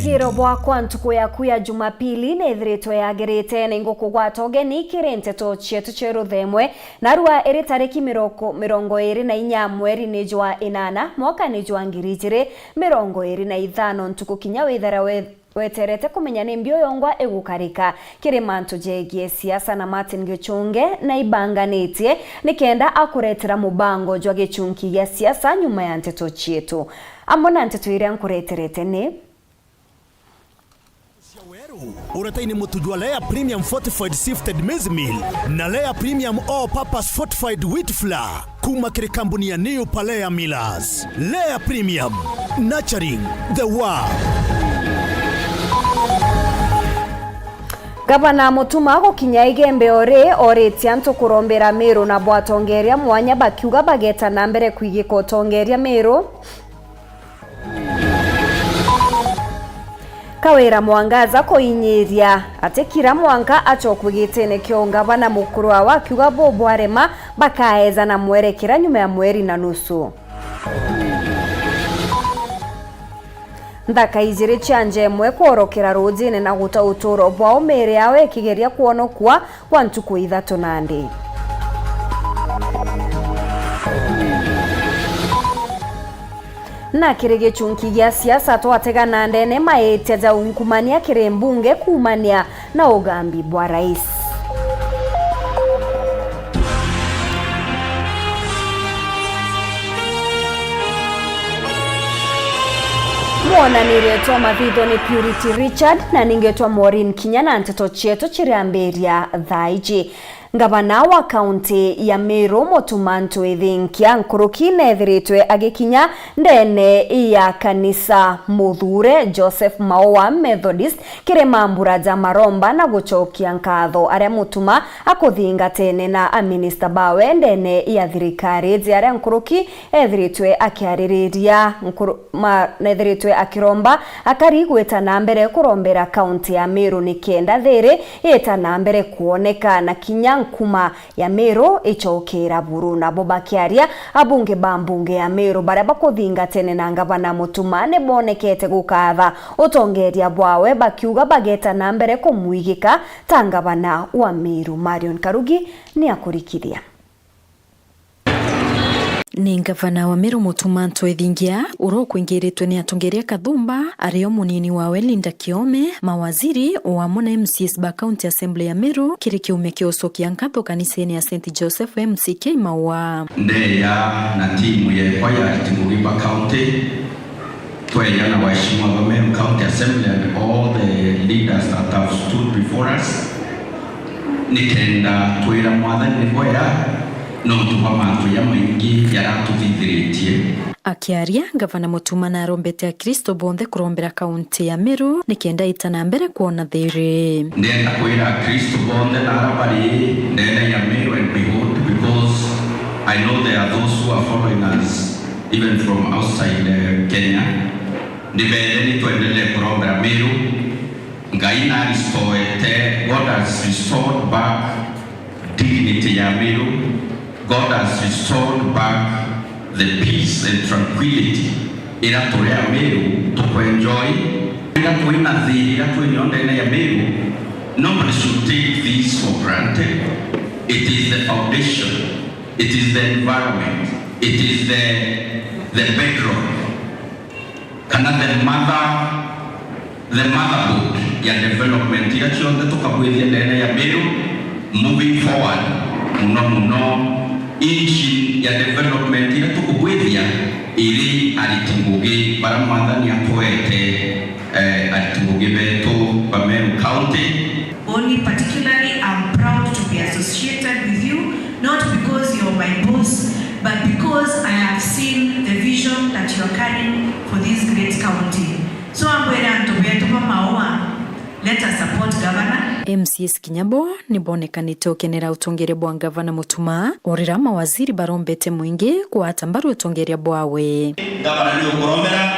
Mwigiro bwakwa ntuku yaku ya Jumapili nethirito yagirite na inguku gwatoge ni kirenteto chietu cheru themwe narua iri tariki mirongo iri na inya mweri ni jwa inana mwaka ni jwa ngirijire mirongo iri na ithano ntuku kinya withera weterete kumenya ni mbio yongwa egukarika kirimantu jegie siasa na Martin Gichunge na ibanganitie nikenda akuretera mubango jwa gichunki ya siasa nyuma ya nteto chietu ambona nteto iri ankureterete ni Urataini mutujua Lea Premium Fortified Sifted Maize Meal na Lea Premium All Purpose Fortified Wheat Flour kuma kiri kampuni ya New Palea Millers. Lea Premium, nurturing the world. Gavana Mutuma gukinya igembe ore tianto kurombera Meru na bwatongeria mwanya bakiuga bageta na mbere kwigika utongeria Meru. Kawira Mwangaza koinyiria atekira Mwanka achokwigitene kyo gavana mukuru wa kiuga Bobo Arema bakaeza na mwerekera nyuma ya mweri na nusu. Ndaka izire chanje mwe korokera ruzine na guta utoro bwa omere yawe kigeria kuono kwa wantuku ithatu nandi. Na kirege chunki gya siasa twatega na ndene maete za unkumania kirembunge kumania na ugambi bwa rais. Mwana niretwa Mavidho ni Purity Richard na ningetwa Maureen Kinyana nteto chieto chiriamberia thaiji. Gavana wa kaunti ya Meru Motumanto Ethinkia nkuruki nethiritwe agikinya ndene ya kanisa Muthure Joseph Maua Methodist kiremambura ja maromba na guchokia nkatho aria mutuma akuthingatene na minister bawe ndene ya thirikari aria nkuruki ethiritwe akiaririria nethiritwe akiromba akarigweta na mbere kurombera kaunti ya Meru nikenda thiri eta na mbere kuoneka na kinya kuma ya Meru ichokera buru na bobakiaria abunge bambunge ya Meru baria bakuthingatene na gavana Mutuma ne bonekete gukatha utongeria bwawe bakiuga bageta na mbere kumwigika ta gavana wa Meru. Marion Karugi ni akurikiria. Ni gavana wa Meru Motumanto Ethinkia urokwingiritwe ni atongeria Kathumba ario munini wawe Linda Kiome mawaziri wa mona MCS ba County Assembly ya Meru kiri kiume kiosokia nkatho kaniseni ya St Joseph MCK Maua ndeya na timu ya kwaya Tingugiba County twenya na waheshimiwa wa Meru County Assembly and all the leaders that have stood before us nikenda twira mwathani ni kwera no tupamatu ya maingi yaratutithiritie. Akiaria gavana Mutuma na arombete a Kristo bonthe kurombera kaunti ya Meru nikenda itana mbere kuona thiri. Ndenda kwira Kristo bonthe na arabari ndenda ya Meru and behold, because I know there are those who are following us even from outside Kenya. Ndibere ni tuendelee kurombera Meru. Ngai na restored, God has restored back dignity ya Meru. God has restored back the peace and tranquility ila tulea Meru to enjoy ila tuina thiri ila tuinyonda ina ya Meru. Nobody should take this for granted. It is the foundation, it is the environment, it is the bedrock, kana the motherboard ya development ila chionde tukabwithia ndene ya Meru moving forward muno inchi ya development ila tukubwithia ili alitingugi bara mwathani atoete alitingugi betu ba Meru County. Only particularly I'm proud to be associated with you, not because you're my boss, but because I have seen the vision that you're carrying for this great county. So I'm going to be Maua. Let us support governor. MCS Kinyabo ni bonekanite ukenera utongeria bwa gavana Mutuma orira mawaziri barombete mwingi kwa atambaru utongeria bwawe. Gavana ni ukurombera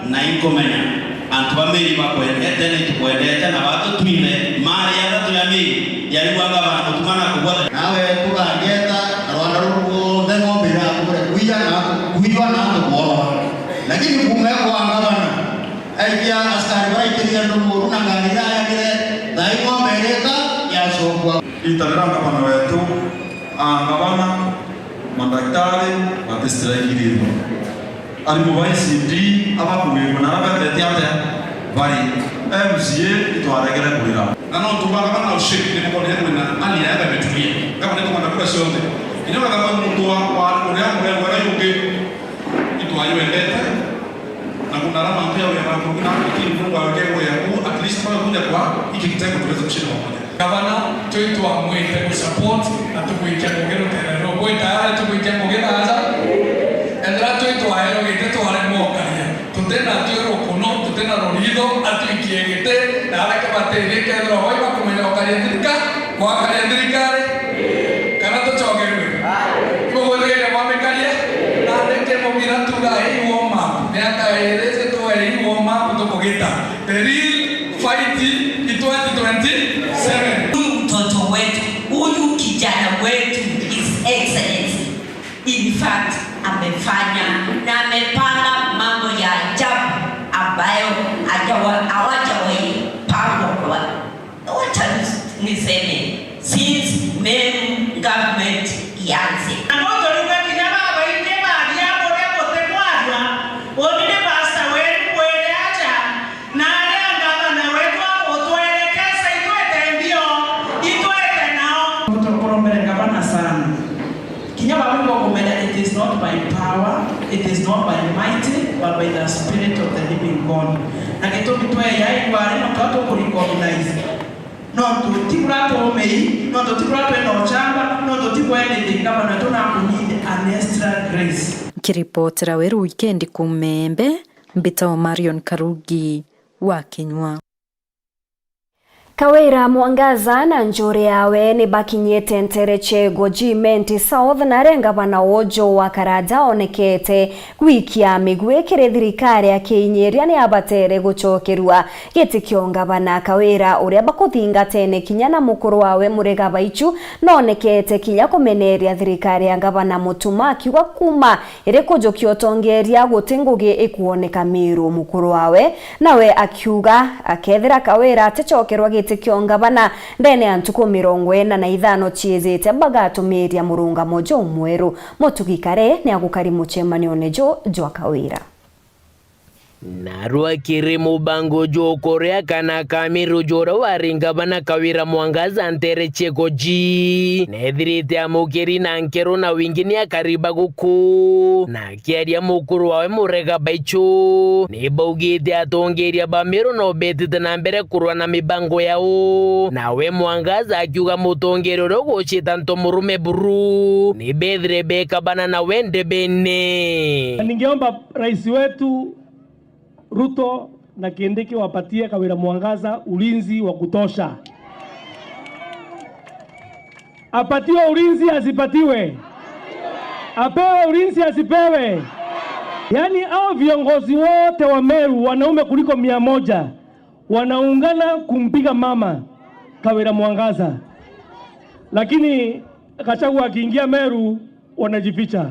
na inkomenya antubamiri bakwendete ni tukwendete na watu twine mari ya tatu ya miri yalikuwa gavana Mutuma na kubwata nawe tukageta rwanda ruko dengo bila kure kuija na kuijwa na kuoa lakini kumeko gavana aikia askari waite ndo muruna nganira yakire daima mereka ya sokwa itagranga pana wetu ngabana madaktari batistiraikiriro alimu ICD abakuwirwa narabetete ate bari MCA itwaregere kurira nano tubaga bana ushiki ni mkono yetu na ali yaga betulia kama ndio kwenda kula sionde inyoka kama mtu wa kuria kwa yuke itu ayo endete na kuna rama mpya ya mambo kuna kitu Mungu aweke ya ku at least kwa kuja kwa hiki kitengo tuweze kushinda pamoja gavana twetu amwite ku support na tukuikia ngero tena ro kwa tayari tukuikia ngero aza endra twetu ayo gite to ale moka ya tutena twero kono tutena rorido atuikiegete na ala que baterike ndro hoy ba kumenya okariendrika kwa kariendrikare kana to chogerwe ko wele ya mamekalia na ndeke mobira tuga hii woma miaka eleze to hii woma kutokogeta the real fight in 2027 mtoto wetu huyu kijana wetu His Excellency in fact amefanya na amepanga mambo ya ajabu ambayo hawajawahi pangwa kwa wacha niseme since Meru government ianze. It is not by power, it is not by might, but by the Spirit of the living God. Na kitu kitwe ya igwari no twato ku recognize. No to tibrato mei, no to tibrato no chamba, no to tibwe ni kama na tuna kunide an extra grace. Kiripotera weru weekend kumembe mbitao Marion Karugi wa Kinywa. Kawira Mwangaza na njore yawe ni bakinyete ntereche Gojimenti South na renga bana wojo wa Karada onekete kwikia migwe kire thirikari ya Kinyeria ni abatere gucokerwa gitikio ngabana Kawira uria bakuthinga tene kinyana mukuru wawe Murega Baichu nonekete kinya kumeneria thirikari ya ngabana Mutuma akiuga kuma ire kujokio tongeria gutingugi ikuoneka Meru mukuru wawe nawe akiuga akethira Kawira atecokerwa tikio ngabana ndene antuko 45 chiezete bagatumiria murunga mojo mweru motugikare ni agukari muchemanio nejo jwa Kawira narua kirimu bango jo korea kana Kamiru jora waringa bana Kawira Mwangaza ntereche Goji nethirite amukiri na nkero na wingini ya kariba guku na kiaria mukuru wawe Murega Baichu ni baugite atongeria ba Meru no betite na mbere kurwa na mibango yao nawe Mwangaza akiuga mutongerero gucita nto murume buru ni bethire beka bana na wende bene. Ningeomba rais wetu Ruto na Kindiki wapatie Kawira Mwangaza ulinzi wa kutosha. Apatiwe ulinzi asipatiwe? Apewe ulinzi asipewe? Yani hao viongozi wote wa Meru wanaume kuliko 100 wanaungana kumpiga mama Kawira Mwangaza. Lakini Gachagua akiingia Meru wanajificha.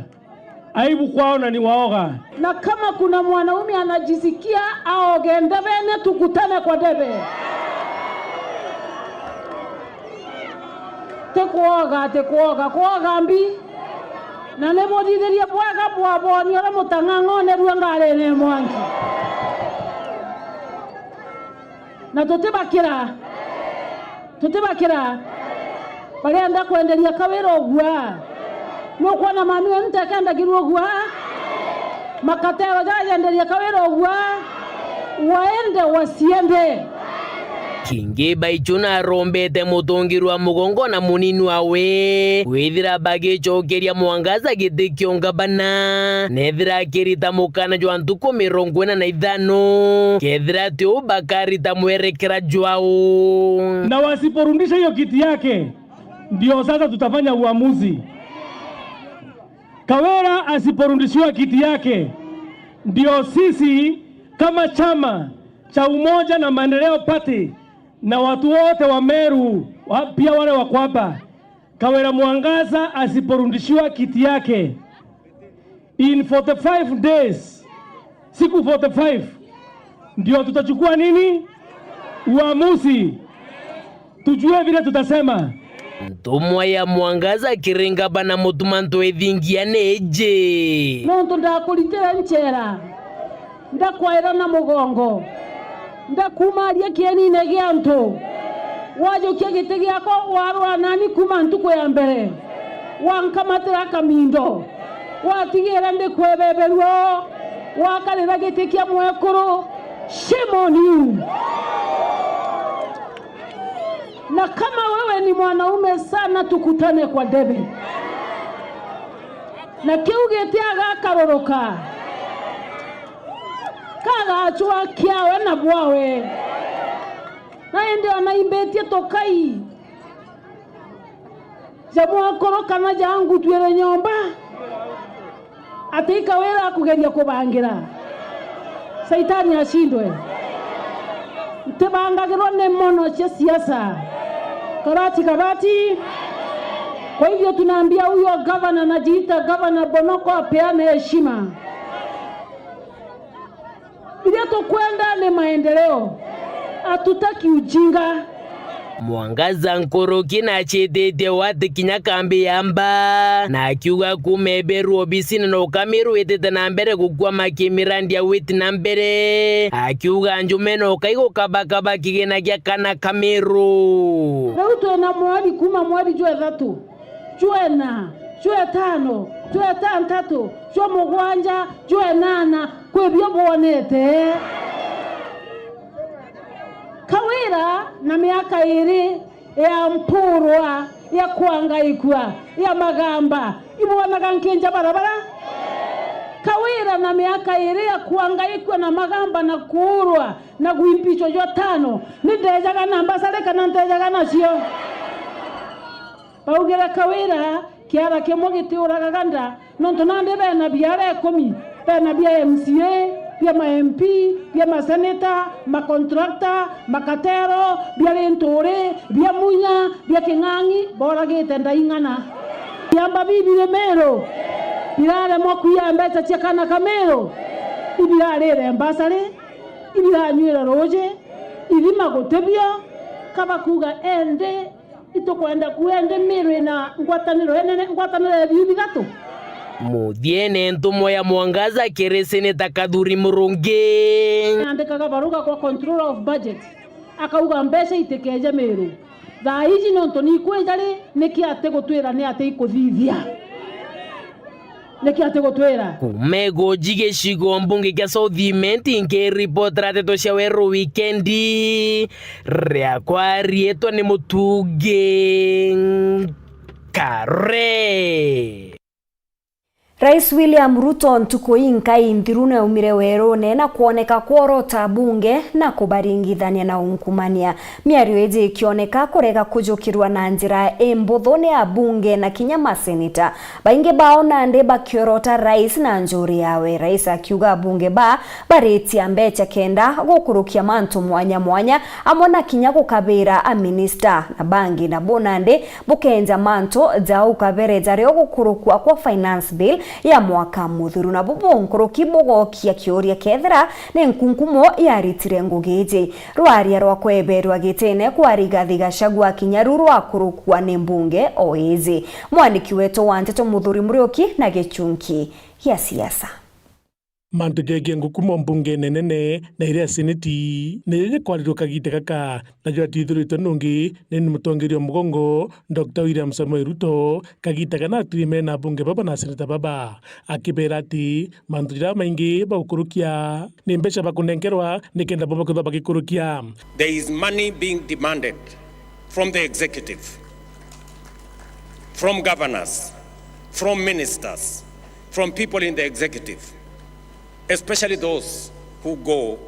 Aibu kwao na ni waoga. Na kama kuna mwanaume anajisikia aoge ndebene tukutane kwa debe. Kuoga mbi. Na lemo dideria bwaga bwabo ni ole mutangangone ruangale ne mwangi. Na tutibakira. Bali anda kuendelea Kawira ogwa. Mokwa na mami ente kanda girogwa makatero jajenderia Kawira ogwa waende wasiende. Kingi Baichu na rombete mutongirwa mugongo na munini wawe withira bagicokeria Mwangaza gitikio ngabana nethira kirita mukana jwa ntuko 45 kethira tio bakarita mwerekera jwao na wasiporundisha hiyo kiti yake ndio sasa tutafanya uamuzi. Kawira asiporundishiwa kiti yake ndio sisi kama chama cha Umoja na Maendeleo Party na watu wote wa Meru pia wale wako hapa, Kawira Mwangaza asiporundishiwa kiti yake in 45 days, siku 45 ndio tutachukua nini uamuzi, tujue vile tutasema. Ntumwa ya Mwangaza kirenga bana mutumanto ethingia neje nonto ndakuritira nchera ndakwaira na mugongo ndakumaria kienine giantu wajukia gite giako warwa nani kuma ntuko ya mbere wankamatira kamindo watigira ndikwebeberwo wakarira gite kia mwekuru. Shame on you. Na kama wewe ni mwanaume sana, tukutane kwa debe na kiugete agakaroroka kagachwa kiawe na bwawe na ende anaimbetie tokai jamwakoroka na jangu twere nyomba atika wera kugeria kubangira Saitani ashindwe. Tebangagirwa ne mono cha siasa kabati. Kwa hivyo tunaambia huyo governor anajiita governor Bonoko apeane heshima. Bila kwenda ni maendeleo. Hatutaki ujinga. Mwangaza Nkoroki na chetete wate kinyakambi yamba na akiuga kumeberu obisini na ukamiru wetete na mbere kukua makimirandi ya weti na mbere akiuga anjumeno kaigo kabakaba kigena kia kana kamiru na utu ena mwadi kuma mwadi jue dhatu jue na jue tano jue tantatu jue mugwanja jue nana kwe biobo wanete Kawira na miaka iri ya mpurwa ya kuangaikwa ya magamba ibuwanaga nkinja barabara. Kawira na miaka iri ya kuangaikwa na magamba na kuurwa na guimpicho jo tano nidejaga namba saleka na ntejaga nasio paugera Kawira kiara kemogiti uragaganda nonto nande bena biara 10 bena bia MCA bia ma MP, bia ma seneta, ma contracta, ma katero, bia lentore, bia munya, bia kingangi, bora gete ndaingana. Yamba bibi remero. Birare mokuya mbeta chekana kamero. Ibirare rembasare, ibira nywera roje, ibima gotebio, kabakuga ende, itokwenda kuende mero na ngwataniro enene ngwataniro bibi gato. Muthiene ntumo ya Mwangaza keresene takadhuri murungi andikaga baruga kwa controller of budget akauga mbesha itekeje meru tha hiji nonto ni kwenjari niki ate gutwira ni ate ikuthithia niki ate gutwira kumego jige shigo mbunge kya Southiment nke report rateto shaweru weekendi ria kwa rieto ni mutuge kare. Rais William Ruto ntukuinkai nthirune umire werone na kuoneka kuorota bunge na kubaringithania na unkumania. Miario eji ikioneka kurega kujukirwa na njira embothone ya bunge na kinya maseneta. Bainge baona nde bakiorota rais na njuri yawe. Rais akiuga bunge bareti ambecha kenda gukurukia mantu mwanya amona kinya gukabira a minister na bangi na bonande bukenja manto za ukabere jario gukurukwa kwa finance bill ya mwaka muthiru na bubu kibogokia kioria kethera ne nkunkumo ya ritire ngugeje rwaria rwa kweberwa gitene kwa Rigathi Gachagua kinyaruru akurukwa ne mbunge oeze. Mwandiki wetu wa Nteto Muthuri Murioki na gechunki ya siasa. Mantugege ngukumo mbunge nenene na iria seneti nere kwarirwo kagite kaka na jwa tithurito nungi ni mutongerio mugongo Dr. William Samoei Ruto kagite kana trime na bunge baba na seneta baba akibera ati mantura maingi bakurukia ni mbesha bakunengerwa nikenda baba kutha bakikurukia. There is money being demanded from the executive, from governors, from ministers, from people in the executive, especially those who go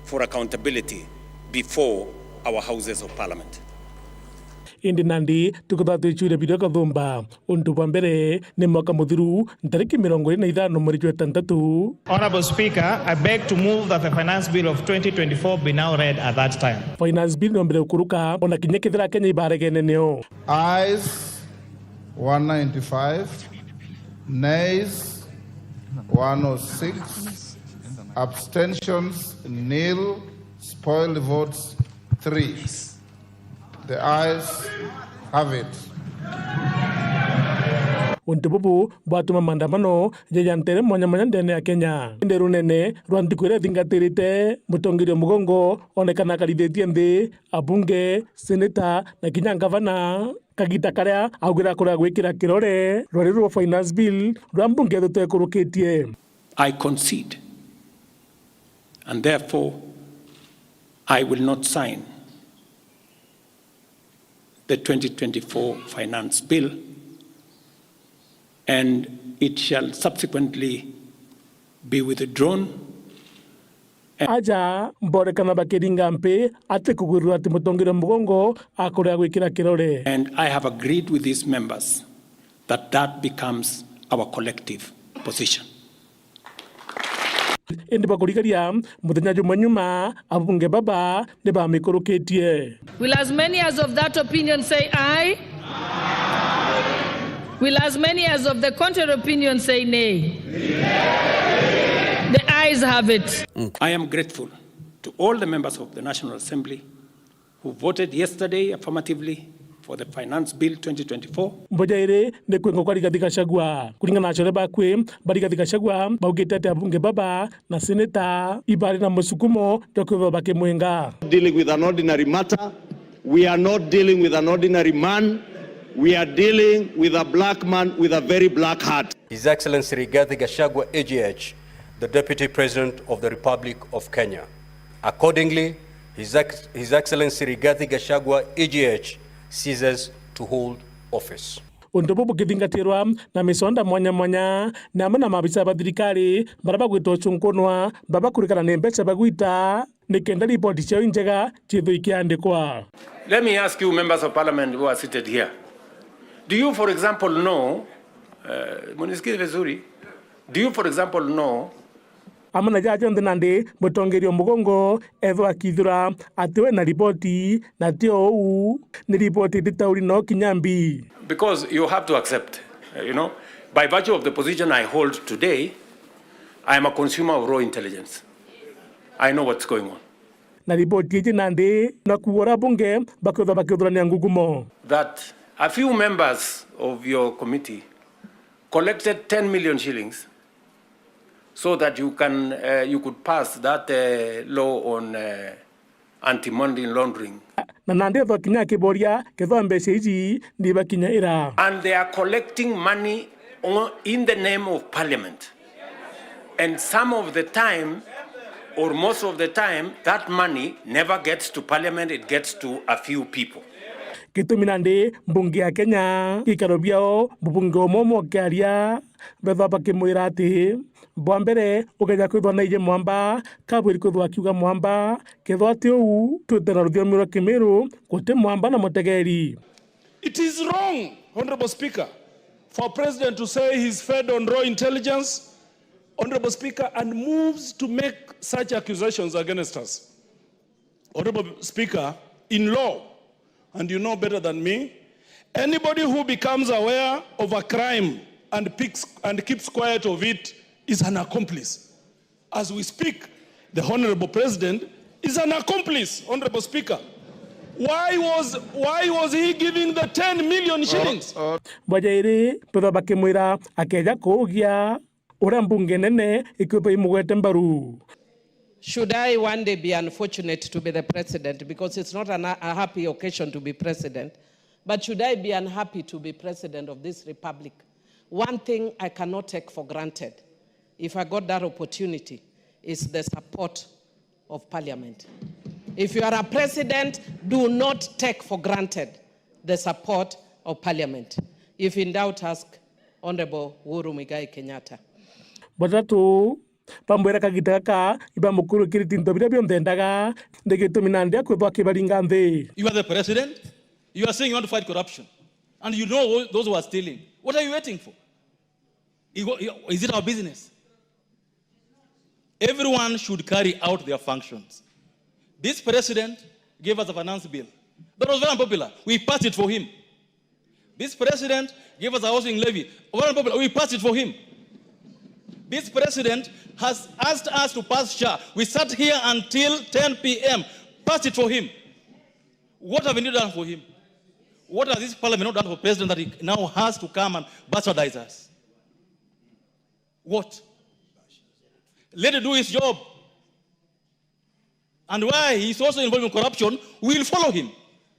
for accountability before our houses of parliament. Indi nandi tukutatu ichure video kathumba undu wa mbere ni mwaka muthiru ntariki 25 mweri wa tandatu. Honorable Speaker, I beg to move that the finance bill of 2024 be now read at that time. Finance bill nombere ukuruka ona kinya kithira Kenya ibaragene neo. Ayes 195, nays 106, abstentions nil, spoiled votes 3. The ayes have it. Untububu bwatuma maandamano jejantere mwanya ndene ya Kenya nderu nene rwantikwire thingatirite mutongirio mugongo onekana karithitie nthi abunge seneta na kinya gavana kagita karia augira kuria gwikira kirore rwari rwa finance bill rwa mbunge thuteekurukitie. I concede, and therefore I will not sign the 2024 finance bill, and it shall subsequently be withdrawn. Aja mborekana bakiringa mpe ate kugurura ati mutongire mugongo akuria gwikira kirore. And I have agreed with these members that becomes our collective position. Indi bakurikaria muthenya juma nyuma abunge baba ne bamikurukitie. Will as many as of that opinion say aye? Will as many as of the contrary opinion say nay? The ayes have it. I am grateful to all the members of the National Assembly who voted yesterday affirmatively for the Finance Bill 2024. Mbojaire ne kwengo kwa Rigathi Gachagua kulingana na chole bakwe Rigathi Gachagua baugite ati abunge baba na seneta ibari na musukumo dokwe bakemwenga. Dealing with an ordinary matter, we are not dealing with an ordinary man. We are dealing with a black man with a very black heart. His Excellency Rigathi Gachagua AGH, the Deputy President of the Republic of Kenya. Accordingly, His Excellency Rigathi Gachagua AGH ceases to hold office. Undobo kithingatirwa na misonda mwanya na amana mabisa ba thirikari baraba gwito chunkonwa baba kurikana ne mbeca bagwita nikenda report cio njega chithu ikiandikwa. Let me ask you, members of parliament who are seated here. Do you, for example, know, do you, for example, know amana jajo ndinande mutongerio mugongo ethwa kithura atiwe na ripoti na tio u ni ripoti ditauri no kinyambi? Because you have to accept, by virtue of the position I hold today, I am a consumer of raw intelligence. I know what's going on. Na ripoti ije nande na kuora bunge bakithura ni ngugumo. That a few members of your committee collected 10 million shillings so that you could pass that law on anti-money laundering. Na nande tho kinya kiboria ketho mbeca ici ndi bakinya ira. And they are collecting money in the name of parliament. And some of the time, or most of the time, that money never gets to parliament, it gets to a few people. Kituminande mbunge ya Kenya ikaro biao mbunge omomo kiaria betha bakimwira ati bwambere ugeja kwithwa na ije mwamba kabwiri kwithwa kiuga mwamba kethwa ati u twetera ruthiomiro rwa Kimiru gute mwamba na mutegeri. It is wrong, Honorable Speaker, for President to say he's fed on raw intelligence, Honorable Speaker, and moves to make such accusations against us. Honorable Speaker, in law, and you know better than me, anybody who becomes aware of a crime and keeps quiet of it is an accomplice. As we speak, the Honorable President is an accomplice, Honorable Speaker. Why was he giving the 10 million shillings? Bajairi petha bakimwira akeja kugia ura mbunge nene ikupa imugwete mbaru. Should I one day be unfortunate to be the president, because it's not a happy occasion to be president, but should I be unhappy to be president of this republic, one thing I cannot take for granted, if I got that opportunity, is the support of parliament. If you are a president, do not take for granted the support of parliament. If in doubt, ask Honorable Uhuru Muigai Kenyatta. Batatu pambwera kagita ka iba mukuru kiriti ndobira byo ndendaga ndegetuminande akwethwa kibaringa nthi. You are the president. You are saying you want to fight corruption, and you know those who are stealing. What are you waiting for? Is it our business? Everyone should carry out their functions. This president gave us a finance bill that was very unpopular. We passed it for him. This president gave us a housing levy, very unpopular. We passed it for him. This president has asked us to pass SHA. We sat here until 10 p.m., passed it for him. What have you done for him? What has this parliament not done for president that he now has to come and bastardize us? What? Let him do his job. And why he's also involved in corruption, we'll follow him.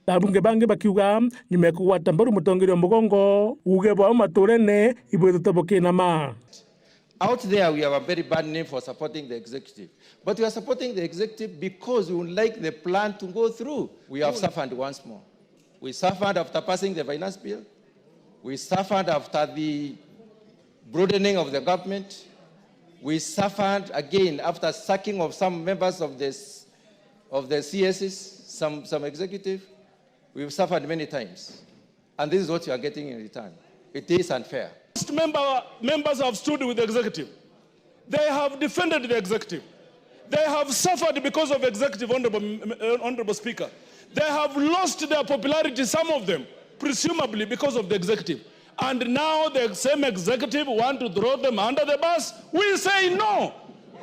Abunge bange bakiuga nyumekuwa tambaru mutongero mugongo uge bwa maturene ibwe tutaboke na ma. Out there we have a very bad name for supporting the executive. But we are supporting the executive because we would like the plan to go through. We have suffered once more. We suffered after passing the finance bill. We suffered after the broadening of the government. We suffered again after sacking of some members of the CSs, some executive. We've suffered many times. And this is what you are getting in return. It is unfair. Members have stood with the executive. They have defended the executive. They have suffered because of executive, Honorable Speaker. They have lost their popularity, some of them, presumably because of the executive. And now the same executive want to throw them under the bus. We say no.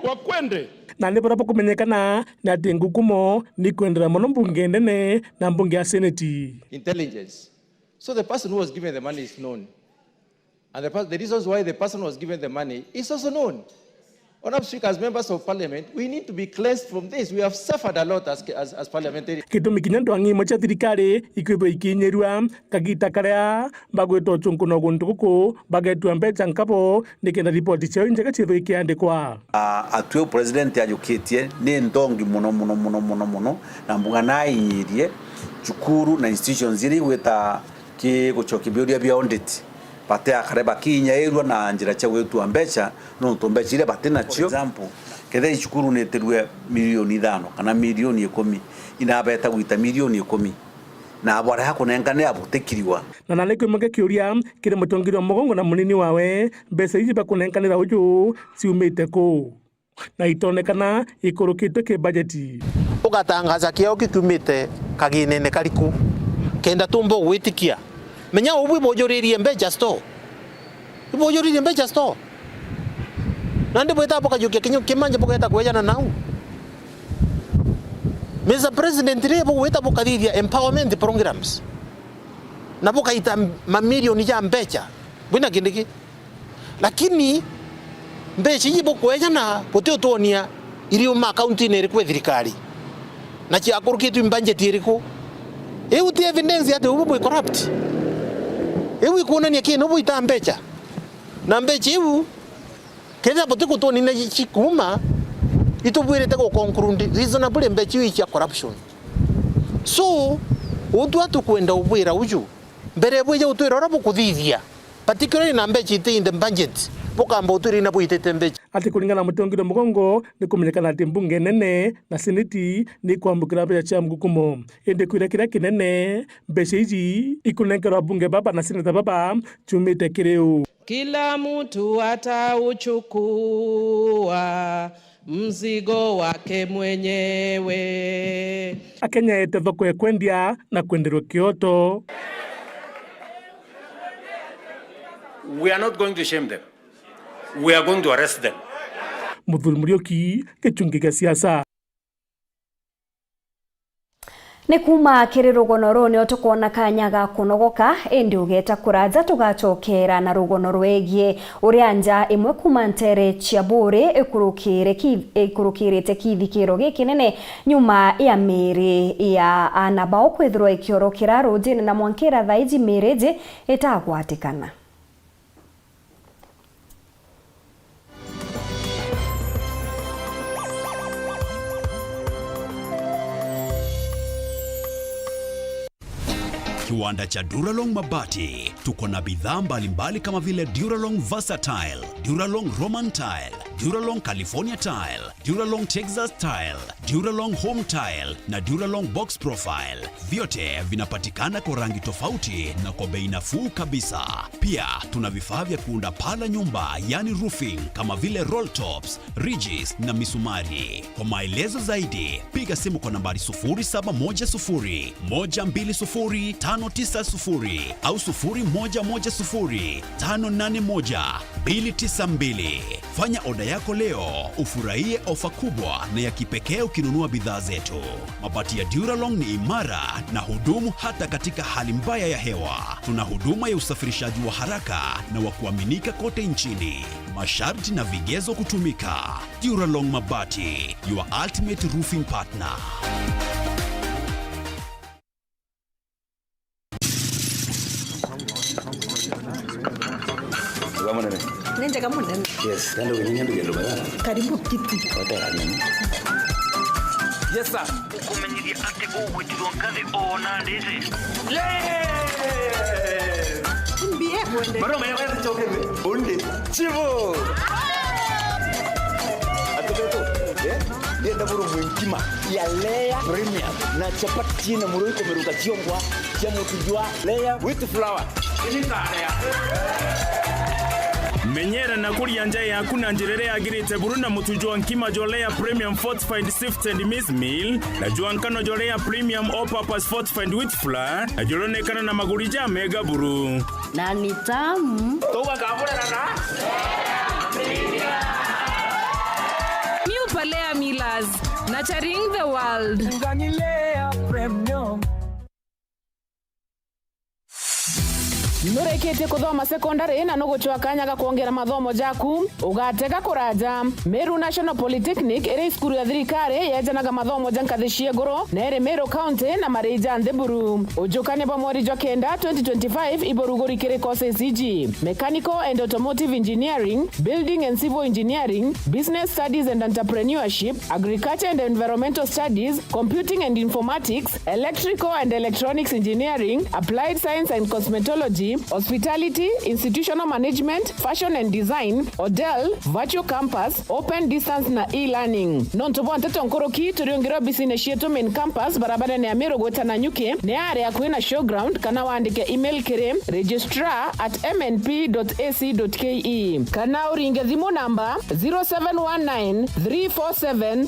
Wakwende. Na ndipo kumenyekana na tengukumo ni kuendera mono mbunge nene na mbunge ya seneti. Intelligence. So the person who was given the money is known. And the reasons why the person was given the money is also known. Honorable Speaker, as members of parliament, we need to be cleansed from this. We have suffered a lot as parliamentarians. Kitumi kinyando angi mocha thirikari ikwebo ikinyerwa kagita karia bagweto chunkuno guntuko bagetu mbecha nkapo nikenda report cyo njega chitho ikiandikwa. Atwe president ajuketie ni ndongi muno na mbunga nainyirie chukuru na institutions ziri weta ki guchokibioria bya audit. Pate akareba kinyairwa na njira cha wetu ambecha no tombecha ile batena chyo example kede ichukuru neterwe milioni 5 kana milioni 10 inabeta guita milioni 10 na abara hako nengane abutekiriwa na naleko mage kiuria kire mutongiro mugongo na munini wawe mbesa izi bakunenkanira uju ciumite ko na itonekana ikorokitwe ke budget ugatangaza kiao kikumite kaginene kariku kenda tumbo gwitikia menya ubu bojoririe mbeja store bojoririe mbeja store nande bweta boka juke kinyo kimanje boka eta kwejana nau Mr. President rebo weta boka dhidi empowerment programs na boka ita mamilioni ya mbeja bwina kindiki lakini mbeji yibo kwejana poteo tonia iri uma account ine kwa thirikari na ci akorukitu budget iriko uti evidence ate ubu corrupt ewu kuonania kino bu itambecha na mbecha ewu keza bote kutoni na chikuma itubwire te ko conclude reasonable mbecha ya corruption so utu atu kwenda ubwira uju mbere bweje utwira rabo kuthithia particularly na mbecha ite in the budget boka mboturi na buitete mbecha ati kulingana mutongiro mugongo ni kumenyekana ati mbunge nene na seneti ni kwambukira bya cha mgukumo ende kuirekira kinene mbeca izi ikunengerwa bunge baba na seneta baba chumite kireu kila mtu atauchukua mzigo wake mwenyewe. Akenya ete thoko ekwendia na kwenderwa Kyoto. We are not going to shame them. We are going to arrest them. Muthuri Murioki kichungi kia siasa. Ni kuma kiri rugono runi otukona kanya ga kunogoka indi ugeta kuraja tugachokera na rugono rwegie uria nja imwe kuma ntere chiabure ekurukirite kithikiro gikinene nyuma ya miri ya anabao kwithirwa ikiorokera rujini na mwankira thaiji mireje itagwatikana. Kiwanda cha Duralong Mabati, tuko na bidhaa mbalimbali kama vile Duralong Versatile, Duralong Roman Tile, Duralong California Tile, Duralong Texas Tile, Duralong Home Tile na Duralong Box Profile. Vyote vinapatikana kwa rangi tofauti na kwa bei nafuu kabisa. Pia tuna vifaa vya kuunda paa la nyumba, yani roofing, kama vile roll tops, ridges na misumari. Kwa maelezo zaidi, piga simu kwa nambari 0710 120 590 au 0110 581 292. Fanya oda yako leo ufurahie ofa kubwa na ya kipekee ukinunua bidhaa zetu. Mabati ya Duralong ni imara na hudumu hata katika hali mbaya ya hewa. Tuna huduma ya usafirishaji wa haraka na wa kuaminika kote nchini. Masharti na vigezo kutumika. Duralong Mabati, your ultimate roofing partner. Nende kama ndani. Yes, ndio wenyewe ndio baba. Karibu kiti. Wataka nini? Yes sir. Kumenyidia ate go wetulonkaze ona ndeze. Mbie wende. Bado mwenye wewe choke bonde. Chivo. Atoto. Ndio buru mwingima ya Lea Premium na chapati na muroiko meruka chiongwa cha mutujwa Lea with flour. Ini tarea. Menyera na kuria nja yaku na njirere agirite buruna mutujwa nkima jolea premium fortified sifted maize meal na juankano jolea premium all purpose fortified wheat flour na jolonekana na magurija mega buru na ni tamu toka kabura na New Palea Millers, nurturing the world. Nganilea premium. Nurekete kuthoma secondary na nuguchwa kanyaga kuongera mathomo jaku ugateka kuraja Meru National Polytechnic ere skuru ya thirikari yejanaga mathomo jankathicie nguru na ere Meru County na Marija Ndeburu ujukane pa mweri jwa kenda 2025 iborugori kire courses iji Mechanical and Automotive Engineering, Building and Civil Engineering, Business Studies and Entrepreneurship, Agriculture and Environmental Studies, Computing and Informatics, Electrical and Electronics Engineering, Applied Science and Cosmetology, Hospitality, Institutional Management, Fashion and Design, Odell, Virtual Campus, Open Distance na e-learning. Nontobo nteto nkoroki turiongira business yetu main campus barabara ne Amero gweta na nyuke ne area kuina showground kana waandike email kire registrar@mnp.ac.ke kana uringe thimu namba 0719 347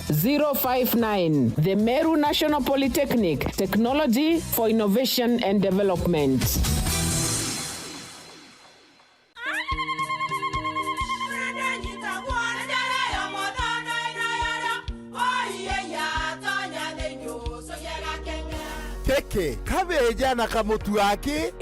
059. The Meru National Polytechnic, Technology for Innovation and Development. Keke, kabeja na kamutu wake?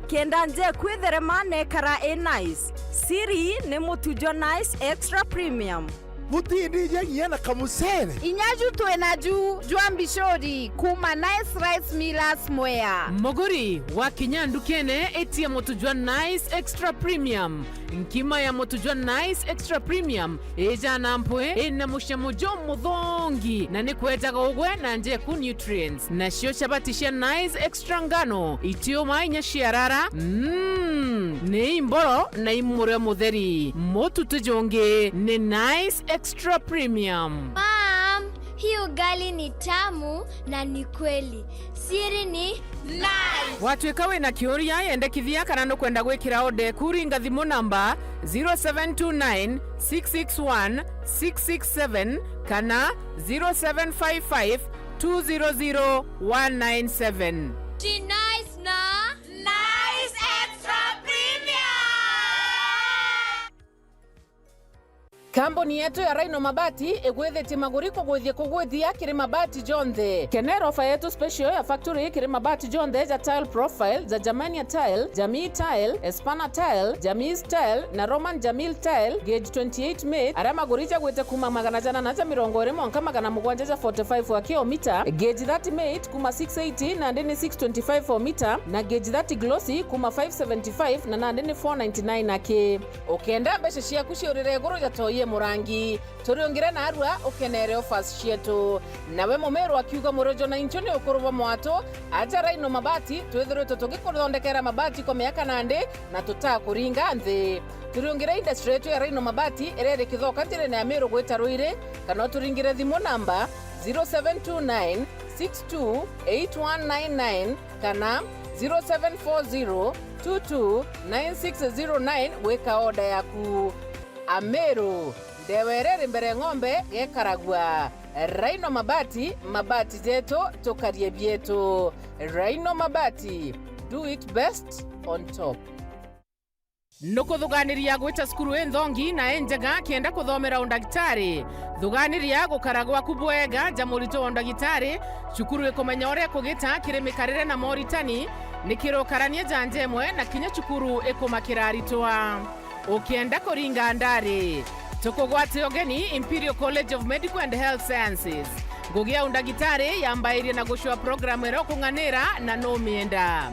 Kenda nje kwitherema nekara nice. Siri ni mutujo nice extra premium. Mutindi nyenye na kamusere. Inyaju tuenaju juambishori kuma nice rice millers mwea. Moguri wa kinyandu kene eti ya motujwa nice extra premium. Nkima ya motujwa nice extra premium eja nampwe ena mushamujo mudhongi na nikweta gogwe na nje ku nutrients na shio chabatisha nice extra ngano itio mainya shiarara ne imboro na imure mutheri motu tujonge ne nice extra premium. Mom, hii ugali ni tamu na ni kweli. Siri ni nice. Watwekawe na kioria yende kithia kana no kwenda gwikira ode kuringa thimu namba 0729 661 667 kana 0755 200 197. Ji nice na nice extra premium. Kamboni yetu ya Rhino Mabati egwethete maguriko gwithie kugwithia kiri mabati jonthe. Kenero ofa yetu special ya factory kiri mabati jonthe ja tile profile za Germania tile, Jamii tile, Espana tile, Jamii tile na Roman Jamil tile gauge 28 made ara magurija gwete kuma magana jana na ja mirongo ire monka magana mugwanja ja 45 wa kilomita, gauge 30 made kuma 680 na ndeni 625 for meter na gauge 30 glossy kuma 575 na ndeni 499 nake. Okenda beshe cia kuciurire guru ja toye murangi turiongire na arua ukenere offers cietu nawe mumeru akiuga murojo na inchoni ukuruva mwato aja Rhino Mabati twethire tutugikuthondekera mabati kwa miaka nande na tutakuringa nthi turiongire industry yetu ya Rhino Mabati erere kithoka tire na Amero gweta Ruire kana turingire thimu namba 0729 628199 kana 0740 229609 weka oda yaku. Amero ndewerere mbere ng'ombe gekaragwa. Rhino Mabati, mabati zetu tokarie bietu. Rhino Mabati, do it best on top. nukuthuganiria gwita skuru enthongi na enjega kienda kuthomera undagitari thuganiria gukaragwa kubwega jamurito undagitari cukuru ikumenya uria kugita kirimikarire na moritani nikirokarania janjemwe na kinya cukuru ikumakira aritwa ukienda kuringa ndari tukugwate ogeni Imperial College of Medical and Health Sciences gugia undagitari yambairie na gushwa programu ero kunganira na no mienda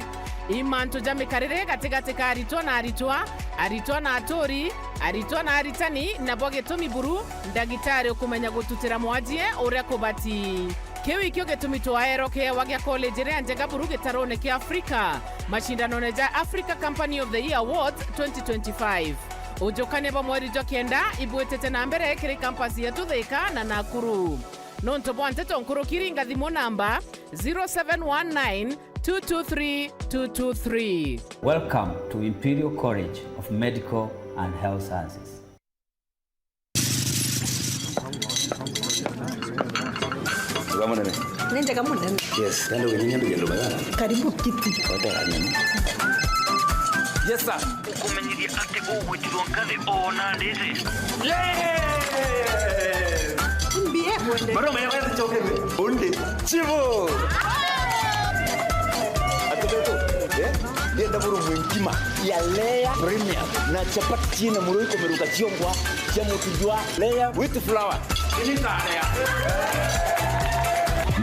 imanto jamikarire gatigati ka aritwa na atori aritwa na aritani na bogetumi buru ndagitari ukumenya gututira mwajie uria kubati kiwi kyo getumi twaero ke wagia college re njega buru gitarone ke Africa mashindano neja Africa Company of the Year Awards 2025 ujokane ba mweri jokenda ibwetete na mbere kiri campus yetu Thika na Nakuru nonto bwante tonkuru kiringa thimo namba 0719 223. Welcome to Imperial College of Medical and Health Sciences. Yes, ndio wenyewe karibu kiti. Yes sir. Ukumenyiria ate go wetirwa ngale ona ndeze. Mbie wende. Maro maya wende chokere. Onde. Chivo. Ndenda buru mwinkima ya Lea Premium na chapati china muroiko meruka chiongwa cha mutujwa Lea with flour.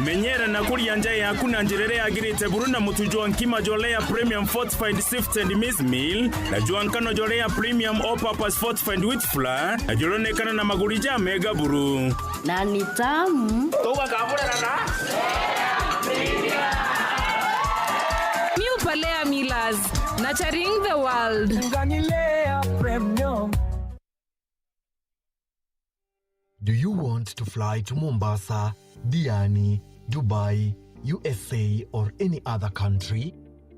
Menyera na kuria njaya yaku na njirere agirite buru na mutujwa nkima jolea Premium Fortified Sifted Maize Meal na juankano jolea Premium All Purpose Fortified Wheat Flour na joronekana na magurija mega buru na ni tamu toka kabura na New Palea Millers, nurturing the world. Lea Premium. Do you want to fly to Mombasa, Diani, Dubai, USA, or any other country?